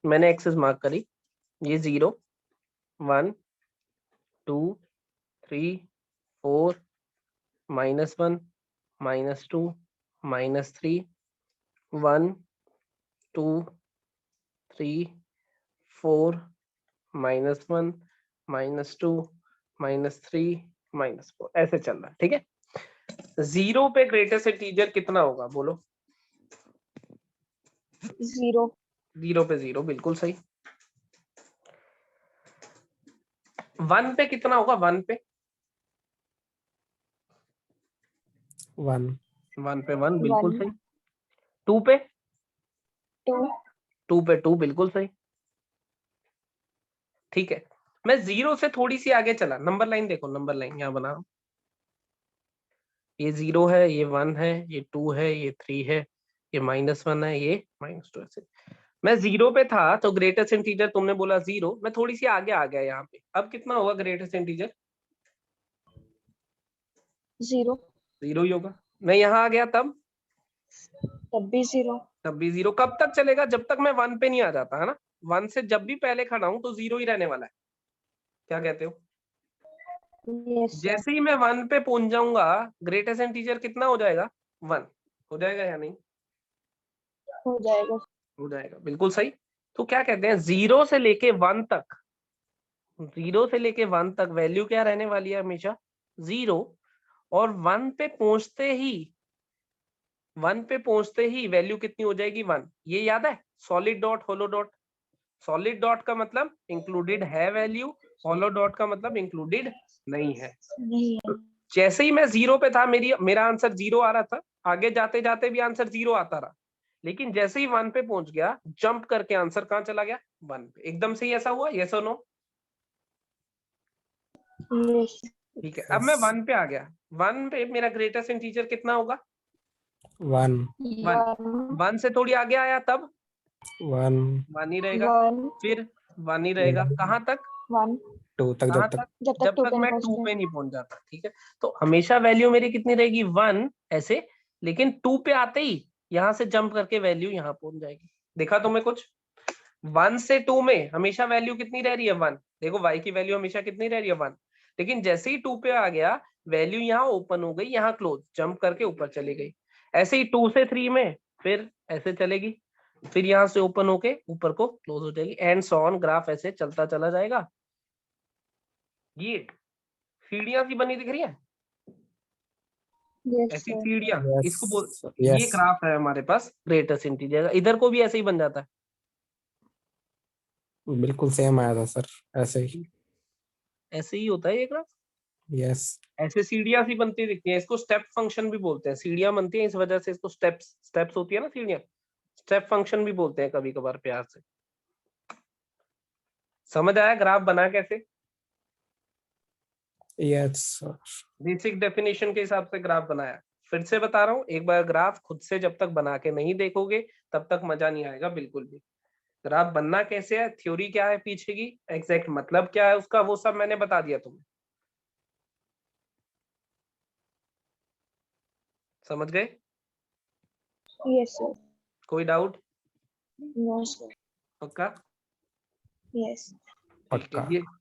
मैंने एक्सेस मार्क करी, ये 0 1 2 3 4 -1 -2 -3 1 2 3 4 -1 -2 -3 -4, ऐसे चल रहा है, ठीक है? 0 पे ग्रेटेस्ट इंटीजर कितना होगा बोलो? 0. 0 पे 0 बिल्कुल सही। 1 पे कितना होगा? 1 पे 1 1 पे 1 बिल्कुल 1. सही। 2 पे 2. 2 पे 2 बिल्कुल सही। ठीक है, मैं 0 से थोड़ी सी आगे चला, नंबर लाइन देखो, नंबर लाइन यहाँ बना, ये 0 है, ये 1 है, ये 2 है, ये 3 है, ये -1 है, ये -2 है। मैं 0 पे था तो ग्रेटेस्ट इंटीजर तुमने बोला 0, मैं थोड़ी सी आगे आ गया यहाँ पे। अब कितना होगा ग्रेटेस्ट इंटीजर? 0. 0 ही होगा। मैं यहाँ आ गया तब तब भी 0. तब भी 0। कब तक चलेगा? जब तक मैं 1 पे नहीं आ जाता, है ना? 1 से जब भी पहले खड़ा हूं तो 0 ही रहने वाला है। क्या कहते हो? Yes sir. जैसे ही मैं 1 पे पहुंच जाऊंगा, ग्रेटेस्ट इंटीजर कितना हो जाएगा? 1 हो जाएगा या नहीं? हो जाएगा. हो जाएगा, बिल्कुल सही। तो क्या कहते हैं, 0 से लेके 1 तक, 0 से लेके 1 तक वैल्यू क्या रहने वाली है? हमेशा 0। और 1 पे पहुंचते ही वैल्यू कितनी हो जाएगी 1। ये याद है, सॉलिड डॉट होलो डॉट। सॉलिड डॉट का मतलब इंक्लूडेड है वैल्यू, होलो डॉट का मतलब इंक्लूडेड नहीं है। नहीं है। जैसे ही मैं 0 पे था मेरा आंसर 0 आ रहा था, आगे जाते जाते भी आंसर 0 आता रहा, लेकिन जैसे ही 1 पे पहुंच गया जंप करके आंसर कहाँ चला गया 1 पे। एकदम से ही ऐसा हुआ, यस और नो? यस। ठीक है, अब मैं 1 पे आ गया। 1 पे मेरा ग्रेटेस्ट इंटीजर कितना होगा? 1 1 से थोड़ी आगे आया तब 1 1 ही रहेगा, 1 फिर 1 ही रहेगा। कहाँ तक? 1 2 तक, कहाँ जब तक जब तक जब 2 तक पे मैं नहीं 2 पहुंचते। पे नहीं पहुंच जाता। ठीक है, तो हमेशा वैल्यू मेरी कितनी रहेगी 1 ऐसे, लेकिन 2 पे आते ही यहाँ से जंप करके वैल्यू यहाँ पहुंच जाएगी। देखा तुम्हें कुछ? 1 से 2 में हमेशा वैल्यू कितनी रह रही है 1। देखो y की वैल्यू हमेशा कितनी रह रही है 1, लेकिन जैसे ही 2 पे आ गया वैल्यू यहाँ ओपन हो गई, यहाँ क्लोज, जंप करके ऊपर चली गई। ऐसे ही 2 से 3 में फिर ऐसे चलेगी, फिर यहाँ से ओपन होके ऊपर को क्लोज हो जाएगी, एंड सो ऑन। ग्राफ ऐसे चलता चला जाएगा। ये सीढ़ियां सी बनी दिख रही है, यस ऐसी सर। सीढ़ियां, इसको बोल। ये यस, ग्राफ है हमारे पास ग्रेटेस्ट इंटीजर का। इधर को भी ऐसे ही बन जाता है, बिल्कुल सेम आया था सर, ऐसे ही। ऐसे ही होता है ये ग्राफ। यस, ऐसे सीढ़ियां सी बनती दिखती है, इसको स्टेप फंक्शन भी बोलते हैं। सीढ़ियां बनती हैं इस वजह से, इसको स्टेप्स होती है ना सीढ़ियां, स्टेप फंक्शन भी बोलते हैं कभी कभार प्यार से। समझ आया ग्राफ बना कैसे? Yes sir. बेसिक डेफिनेशन के हिसाब से ग्राफ बनाया। फिर से बता रहा हूँ, एक बार ग्राफ खुद से जब तक बना के नहीं देखोगे तब तक मजा नहीं आएगा बिल्कुल भी। ग्राफ बनना कैसे है, थ्योरी क्या है पीछे की, एग्जैक्ट मतलब क्या है उसका, वो सब मैंने बता दिया तुम्हें। समझ गए? Yes sir. कोई डाउट? No sir. पक्का? यस। ठीक है, पक्का।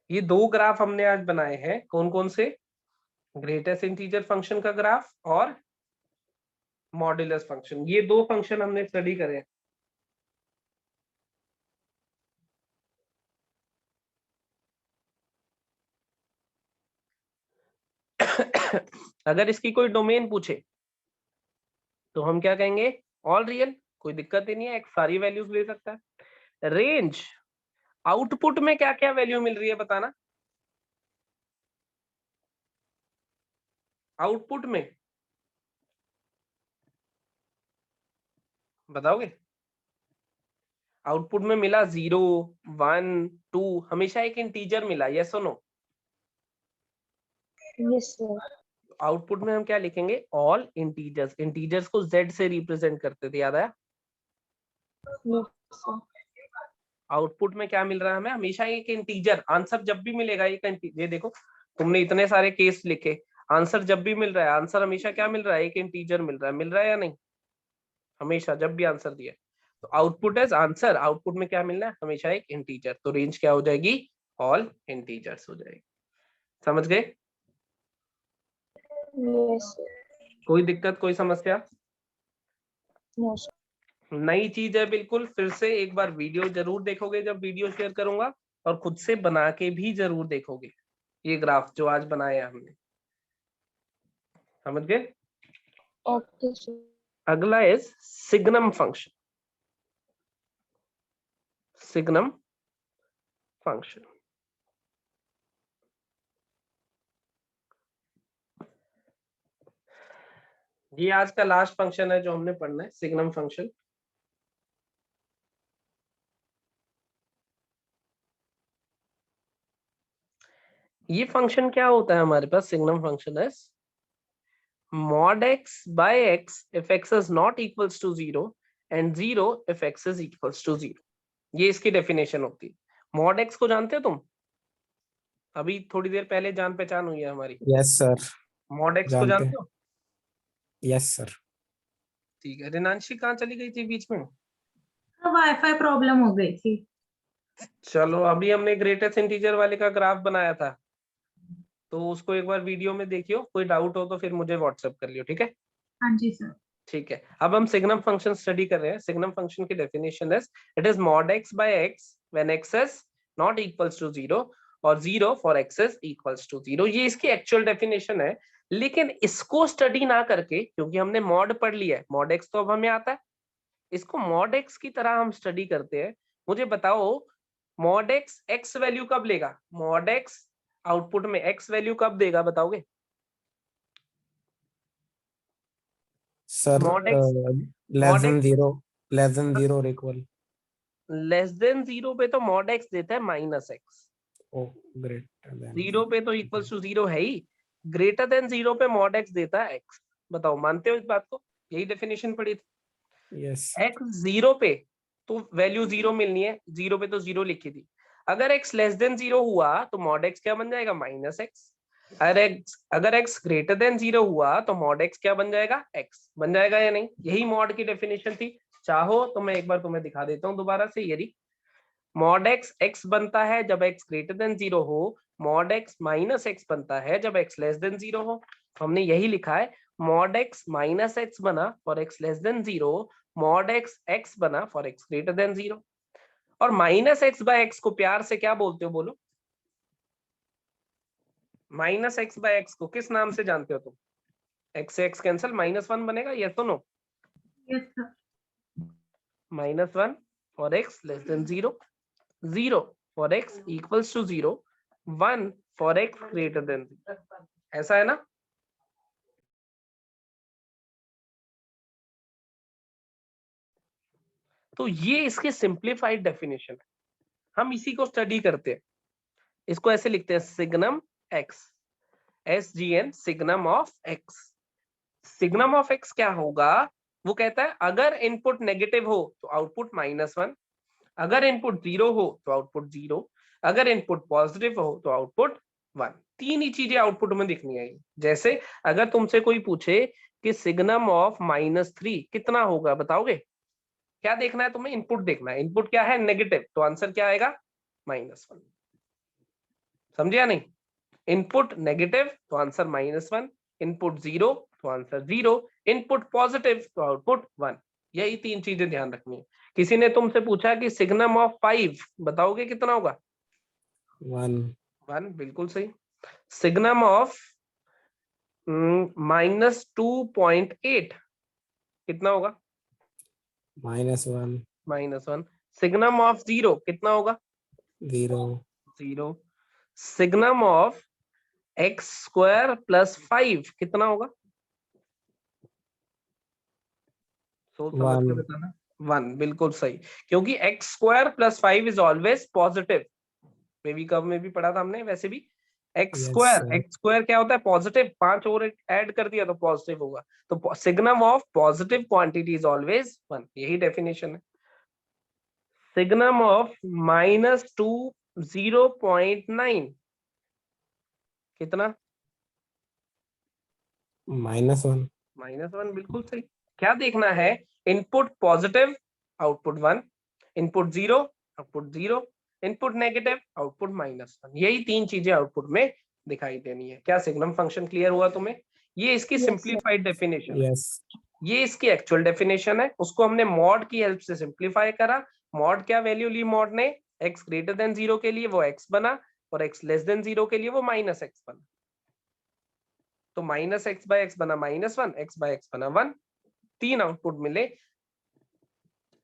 ये 2 ग्राफ हमने आज बनाए हैं। कौन कौन से? ग्रेटेस्ट इंटीजर फंक्शन का ग्राफ और मॉड्यूलस फंक्शन। ये 2 फंक्शन हमने स्टडी करे हैं। अगर इसकी कोई डोमेन पूछे तो हम क्या कहेंगे? ऑल रियल, कोई दिक्कत ही नहीं है, एक सारी वैल्यूज ले सकता है। रेंज, आउटपुट में क्या क्या वैल्यू मिल रही है बताना। आउटपुट में बताओगे? आउटपुट में मिला 0 1 2, हमेशा एक इंटीजर मिला, यस और नो? Yes sir. आउटपुट में हम क्या लिखेंगे? All integers. इंटीजर्स को z से रिप्रेजेंट करते थे, याद आया? Yes sir. आउटपुट में क्या मिल रहा है हमें? हमेशा एक इंटीजर। आंसर जब भी मिलेगा एक ये देखो, तुमने इतने सारे केस लिखे, आंसर जब भी मिल रहा है, आंसर हमेशा क्या मिल रहा है? एक इंटीजर मिल रहा है या नहीं? हमेशा जब भी आंसर दिया तो आउटपुट एज आंसर, आउटपुट में क्या मिलना है? हमेशा एक इंटीजर। तो रेंज क्या हो जाएगी? ऑल इंटीजर्स हो जाएगी। समझ गए? Yes sir. कोई दिक्कत, कोई समस्या? No sir. नई चीज है बिल्कुल। फिर से एक बार वीडियो जरूर देखोगे जब वीडियो शेयर करूंगा, और खुद से बना के भी जरूर देखोगे ये ग्राफ जो आज बनाया हमने। समझ गए? Okay sir. अगला is signum function. Signum function, ये आज का लास्ट फंक्शन है जो हमने पढ़ना है, सिग्नम फंक्शन। ये फंक्शन क्या होता है हमारे पास? सिग्नम फंक्शन है mod x by x if x is not equals to 0 and 0 if x is equals to 0। ये इसकी डेफिनेशन होती है। mod x को जानते हो तुम? अभी थोड़ी देर पहले जान पहचान हुई है हमारी। यस सर, mod x को जानते जानते हैं। हो? Yes sir. ठीक है, रिनांशी कहाँ चली गई थी बीच में? वाईफाई प्रॉब्लम हो गई थी। चलो, अभी हमने ग्रेटेस्ट इंटीजर वाले का ग्राफ बनाया था, तो उसको एक बार वीडियो में देखियो। कोई डाउट हो तो फिर मुझे व्हाट्सएप कर लियो, ठीक है? हाँ जी सर। ठीक है, अब हम सिग्नम फंक्शन स्टडी कर रहे हैं। सिग्नम फंक्शन की डेफिनेशन है it is mod x by x when x is not equals to 0 और 0 for x is equals to 0। ये इसकी एक्चुअल डेफिनेशन है। लेकिन इसको स्टडी ना करके, क्योंकि हमने मॉड पढ़ लिया है, मॉड एक्स तो अब हमें आता है, इसको मॉड एक्स की तरह हम स्टडी करते हैं। मुझे बताओ मॉड एक्स एक्स वैल्यू कब लेगा? मॉड एक्स आउटपुट में एक्स वैल्यू कब देगा, बताओगे? Sir mod x less mod than x zero, less than zero और इक्वल। लेस देन जीरो पे तो मॉड एक्स देता है minus x, oh greater than. Zero पे तो इक्वल्स टू जीरो है ही, ग्रेटर देन जीरो पे मॉड एक्स देता है एक्स। बताओ मानते हो इस बात को? यही डेफिनेशन पढ़ी थी। यस। एक्स जीरो पे तो वैल्यू जीरो मिलनी है, जीरो पे तो जीरो लिखी थी। अगर एक्स लेस देन जीरो हुआ तो मॉड एक्स क्या बन जाएगा? Minus x. अगर एक्स ग्रेटर देन जीरो हुआ तो मॉड एक्स क्या बन जाएगा? एक्स बन जाएगा या नहीं? यही मॉड की डेफिनेशन थी। चाहो तो मैं एक बार तुम्हें दिखा देता हूँ दोबारा से। यदि मॉड एक्स एक्स बनता है जब एक्स ग्रेटर देन जीरो हो, मॉड एक्स माइनस एक्स बनता है जब एक्स लेस देन जीरो हो। हमने यही लिखा है, मॉड एक्स माइनस एक्स बना for x less than zero, mod x x बना for x greater than zero. और माइनस एक्स बाय एक्स को प्यार से क्या बोलते हो, बोलो? माइनस एक्स बाय एक्स को किस नाम से जानते हो तुम? एक्स से एक्स कैंसिल, माइनस वन बनेगा, यस तो no? Yes sir. Minus one for x less than zero, zero for x equals to zero, one for x greater than, ऐसा है ना? तो ये इसके सिंप्लीफाइड डेफिनेशन है, हम इसी को स्टडी करते हैं। इसको ऐसे लिखते हैं, signum x, SGN signum of x. Signum of x क्या होगा? वो कहता है अगर इनपुट नेगेटिव हो तो आउटपुट माइनस वन, अगर इनपुट जीरो हो तो आउटपुट जीरो, अगर इनपुट पॉजिटिव हो तो आउटपुट वन। तीन ही चीजें आउटपुट में दिखनी है। जैसे अगर तुमसे कोई पूछे कि सिग्नम ऑफ -3 कितना होगा, बताओगे? क्या देखना है तुम्हें? इनपुट देखना है। इनपुट क्या है? नेगेटिव, तो आंसर क्या आएगा? -1। समझे या नहीं? इनपुट नेगेटिव तो आंसर -1, इनपुट जीरो तो आंसर जीरो, इनपुट पॉजिटिव तो आउटपुट 1। यही तीन चीजें ध्यान रखनी है। किसी ने तुमसे पूछा कि सिग्नम ऑफ 5, बताओगे कितना होगा? 1। 1, बिल्कुल सही। सिग्नम ऑफ -2.8 कितना होगा? -1। -1। सिग्नम ऑफ जीरो कितना होगा? 0। 0। Signum of x square plus 5 कितना होगा? सोच समझ के 1। बताना। 1, बिल्कुल सही, क्योंकि x square plus 5 is always positive. Baby कब में भी पढ़ा था हमने वैसे भी। X yes square, sir. X square क्या होता है? पॉजिटिव। 5 और ऐड कर दिया तो पॉजिटिव होगा। तो signum of positive quantity is always 1, यही डेफिनेशन है। सिग्नम ऑफ -2 0.9 कितना? -1। -1, बिल्कुल सही। क्या देखना है? Input positive output 1, input zero output zero, input negative output -1। यही तीन चीजें आउटपुट में दिखाई देनी है। क्या सिग्नम फंक्शन क्लियर हुआ तुम्हें? ये इसकी Yes, sir. सिंप्लीफाइड डेफिनेशन है, यस। ये इसकी एक्चुअल डेफिनेशन है। उसको हमने मॉड की हेल्प से सिंप्लीफाई करा। मॉड क्या वैल्यू ली मॉड ने? एक्स ग्रेटर देन जीरो के लिए वो एक्स बना, और एक्स लेस देन जीरो के लिए वो -x बना। तो -x बाय एक्स बना -1, x बाय एक्स बना 1। तीन आउटपुट मिले।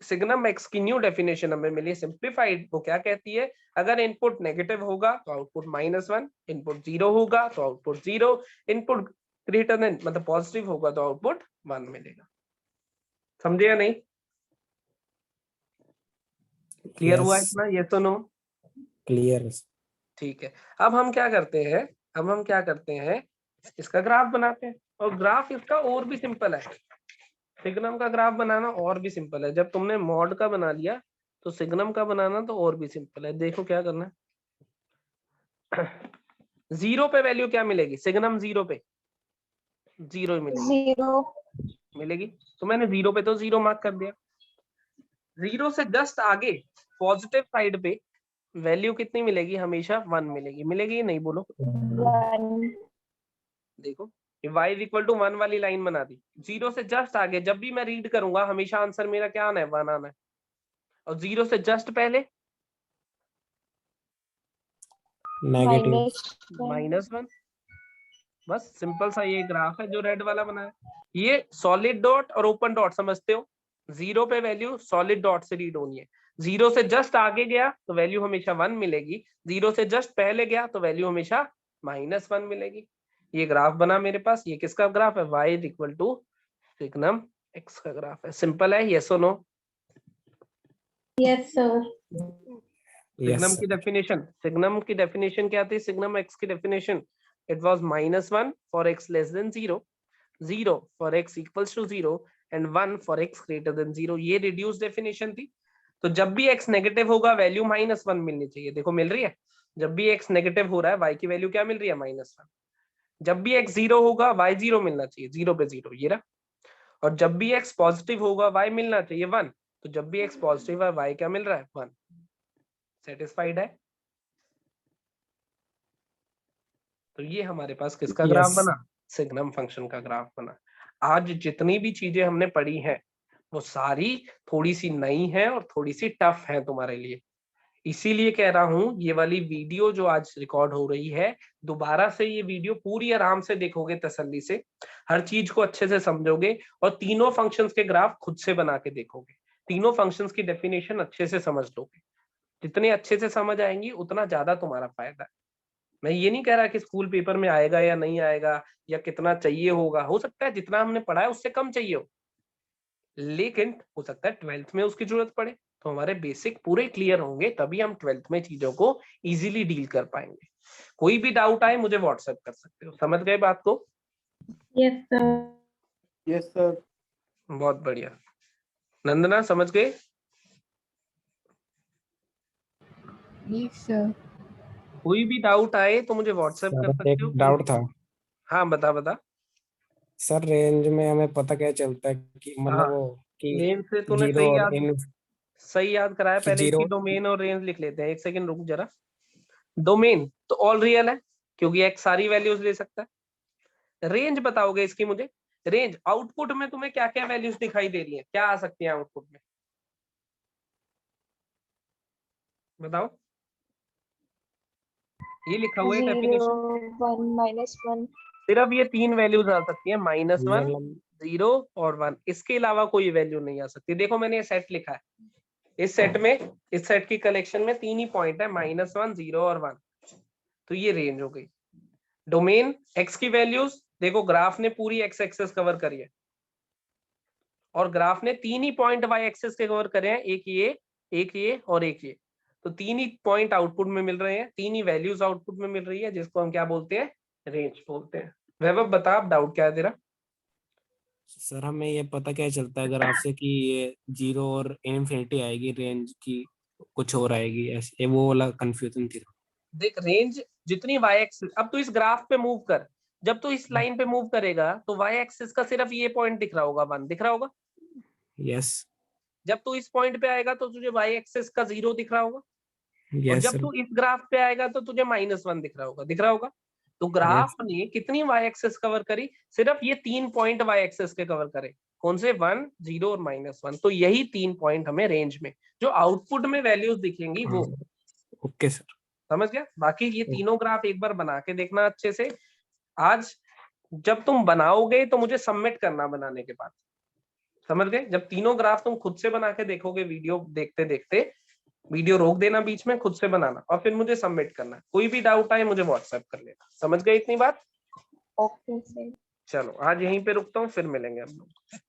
सिग्नम एक्स की न्यू डेफिनेशन हमें मिली सिंप्लीफाइड। वो क्या कहती है? अगर इनपुट नेगेटिव होगा तो आउटपुट -1, इनपुट जीरो होगा तो output zero, input greater than मतलब पॉजिटिव होगा तो आउटपुट 1 मिलेगा। समझे या नहीं? क्लियर हुआ यस। इतना? ये तो नो? क्लियर। ठीक है। अब हम क्या करते हैं? अब हम क्या करते हैं, इसका ग्राफ बनाते हैं। और ग्राफ इसका और भी सिंपल है। सिग्नम का ग्राफ बनाना और भी सिंपल है। जब तुमने मॉड का बना लिया तो सिग्नम का बनाना तो और भी सिंपल है। देखो क्या करना है। जीरो पे वैल्यू क्या मिलेगी? सिग्नम जीरो पे जीरो ही मिलेगी। 0. मिलेगी, तो मैंने जीरो पे तो जीरो मार्क कर दिया। जीरो से जस्ट आगे पॉजिटिव साइड पे वैल्यू कितनी मिलेगी? हमेशा 1 मिलेगी। मिलेगी नहीं, बोलो? 1. देखो y इक्वल टू 1 वाली लाइन बना दी। जीरो से जस्ट आगे जब भी मैं रीड करूंगा हमेशा आंसर मेरा क्या आना है? 1 आना है। और जीरो से जस्ट पहले नेगेटिव। -1. -1। बस सिंपल सा ये ग्राफ है जो रेड वाला बना है। ये सॉलिड डॉट और ओपन डॉट समझते हो, 0 पे वैल्यू सॉलिड डॉट से रीड होनी है, 0 से जस्ट आगे गया तो वैल्यू हमेशा 1 मिलेगी, 0 से जस्ट पहले गया तो वैल्यू हमेशा -1 मिलेगी। ये ग्राफ बना मेरे पास, ये किसका ग्राफ है, y equal to signum x का ग्राफ है। सिंपल है, यस और no? Yes, sir. Yes signum की डेफिनेशन, सिग्नम की डेफिनेशन क्या थी, सिग्नम x की definition, it was -1 for x less than 0, 0 for x equals to 0 and 1 for x greater than 0। ये रिड्यूस डेफिनेशन थी। तो जब भी x नेगेटिव होगा वैल्यू -1 मिलनी चाहिए, देखो मिल रही है। जब भी x नेगेटिव हो रहा है y की वैल्यू क्या मिल रही है, -1। जब भी x 0 होगा y 0 मिलना चाहिए, 0 पे 0, ये रहा। और जब भी x पॉजिटिव होगा y मिलना चाहिए 1, तो जब भी x पॉजिटिव है y क्या मिल रहा है, 1। सेटिस्फाइड है? तो ये हमारे पास किसका ग्राफ यस बना, सिग्नम फंक्शन का ग्राफ बना। आज जितनी भी चीजें हमने पढ़ी हैं वो सारी थोड़ी सी नई हैं और थोड़ी सी टफ हैं तुम्हारे लिए। इसीलिए कह रहा हूं ये वाली वीडियो जो आज रिकॉर्ड हो रही है, दोबारा से ये वीडियो पूरी आराम से देखोगे, तसल्ली से हर चीज को अच्छे से समझोगे और तीनों फंक्शंस के ग्राफ खुद से बना के देखोगे, तीनों फंक्शंस की डेफिनेशन अच्छे से समझ लोगे। जितने अच्छे से समझ आएंगी उतना ज्यादा तुम्हारा फायदा है। मैं ये नहीं कह रहा कि स्कूल पेपर में आएगा या नहीं आएगा या कितना चाहिए होगा, हो सकता है जितना हमने पढ़ा है उससे कम चाहिए हो, लेकिन हो सकता है 12th में उसकी जरूरत पड़े। तो हमारे बेसिक पूरे क्लियर होंगे तभी हम 12th में चीजों को इजीली डील कर पाएंगे। कोई भी डाउट आए मुझे व्हाट्सएप कर सकते हो। समझ गए बात को? Yes, sir. Yes sir. बहुत बढ़िया। नंदना समझ गए? Yes, sir. कोई भी डाउट आए तो मुझे व्हाट्सएप कर सर सकते एक हो। डाउट था हाँ बता बता। सर, रेंज में हमें पता क्या चलता है कि हाँ, मतलब वो कि रेंज से तूने 0 और सही याद कराया। कि पहले इसकी 0 डोमेन और रेंज लिख लेते हैं, एक सेकंड रुक जरा। डोमेन तो ऑल रियल है क्योंकि x सारी वैल्यूज ले सकता है। रेंज बताओगे इसकी मुझे, रेंज आउटपुट में तुम्हें क्या क्या वैल्यूज दिखाई दे रही है, क्या आ सकती है आउटपुट में, बताओ। ये लिखा हुआ है 0, डेफिनेशन, 1, -1. सिर्फ ये 3 वैल्यूज आ सकती है, -1, मतलब 0 और 1। इसके अलावा कोई वैल्यू नहीं आ सकती। देखो मैंने ये सेट लिखा है, इस सेट में, इस सेट की कलेक्शन में 3 ही पॉइंट है, -1, 0 और 1। तो ये रेंज हो गई। डोमेन x की वैल्यूज देखो, ग्राफ ने पूरी x एक्सेस कवर करी है और ग्राफ ने 3 ही पॉइंट y एक्सेस के कवर करे हैं, एक ये और एक ये। तो 3 ही पॉइंट आउटपुट में मिल रहे हैं, 3 ही वैल्यूज आउटपुट में मिल रही है, जिसको हम क्या बोलते हैं, रेंज बोलते हैं। वैभव बता, अब डाउट क्या है तेरा? सर हमें ये पता क्या चलता है ग्राफ से कि ये 0 और इनफिनिटी आएगी रेंज की, कुछ और आएगी ऐसे, वो वाला कंफ्यूजन थी। देख रेंज जितनी y एक्सिस, अब तू इस ग्राफ पे मूव कर, जब तू इस लाइन पे मूव करेगा तो y एक्सिस का सिर्फ ये पॉइंट दिख रहा होगा, 1 दिख रहा होगा। यस जब तू इस पॉइंट पे आएगा तो तुझे y एक्सिस का 0 दिख रहा होगा, और यस जब सर तू इस ग्राफ पे आएगा तो तुझे -1 दिख रहा होगा, दिख रहा होगा। तो ग्राफ यस ने कितनी y एक्सिस कवर करी, सिर्फ ये 3 पॉइंट y एक्सिस के कवर करे। कौन से, 1, 0 और -1। तो यही 3 पॉइंट हमें रेंज में जो आउटपुट में वैल्यूज दिखेंगी वो। Okay sir. समझ गया? बाकी ये तीनों ग्राफ एक बार बना के देखना अच्छे से। आज जब तुम बनाओगे तो मुझे सबमिट करना बनाने के बाद, समझ गए? जब तीनों ग्राफ तुम खुद से बना के देखोगे, वीडियो देखते देखते, वीडियो रोक देना बीच में, खुद से बनाना और फिर मुझे सबमिट करना। कोई भी डाउट आए मुझे व्हाट्सएप कर लेना। समझ गए इतनी बात? Okay, sir. चलो आज यहीं पे रुकता हूँ, फिर मिलेंगे हम लोग।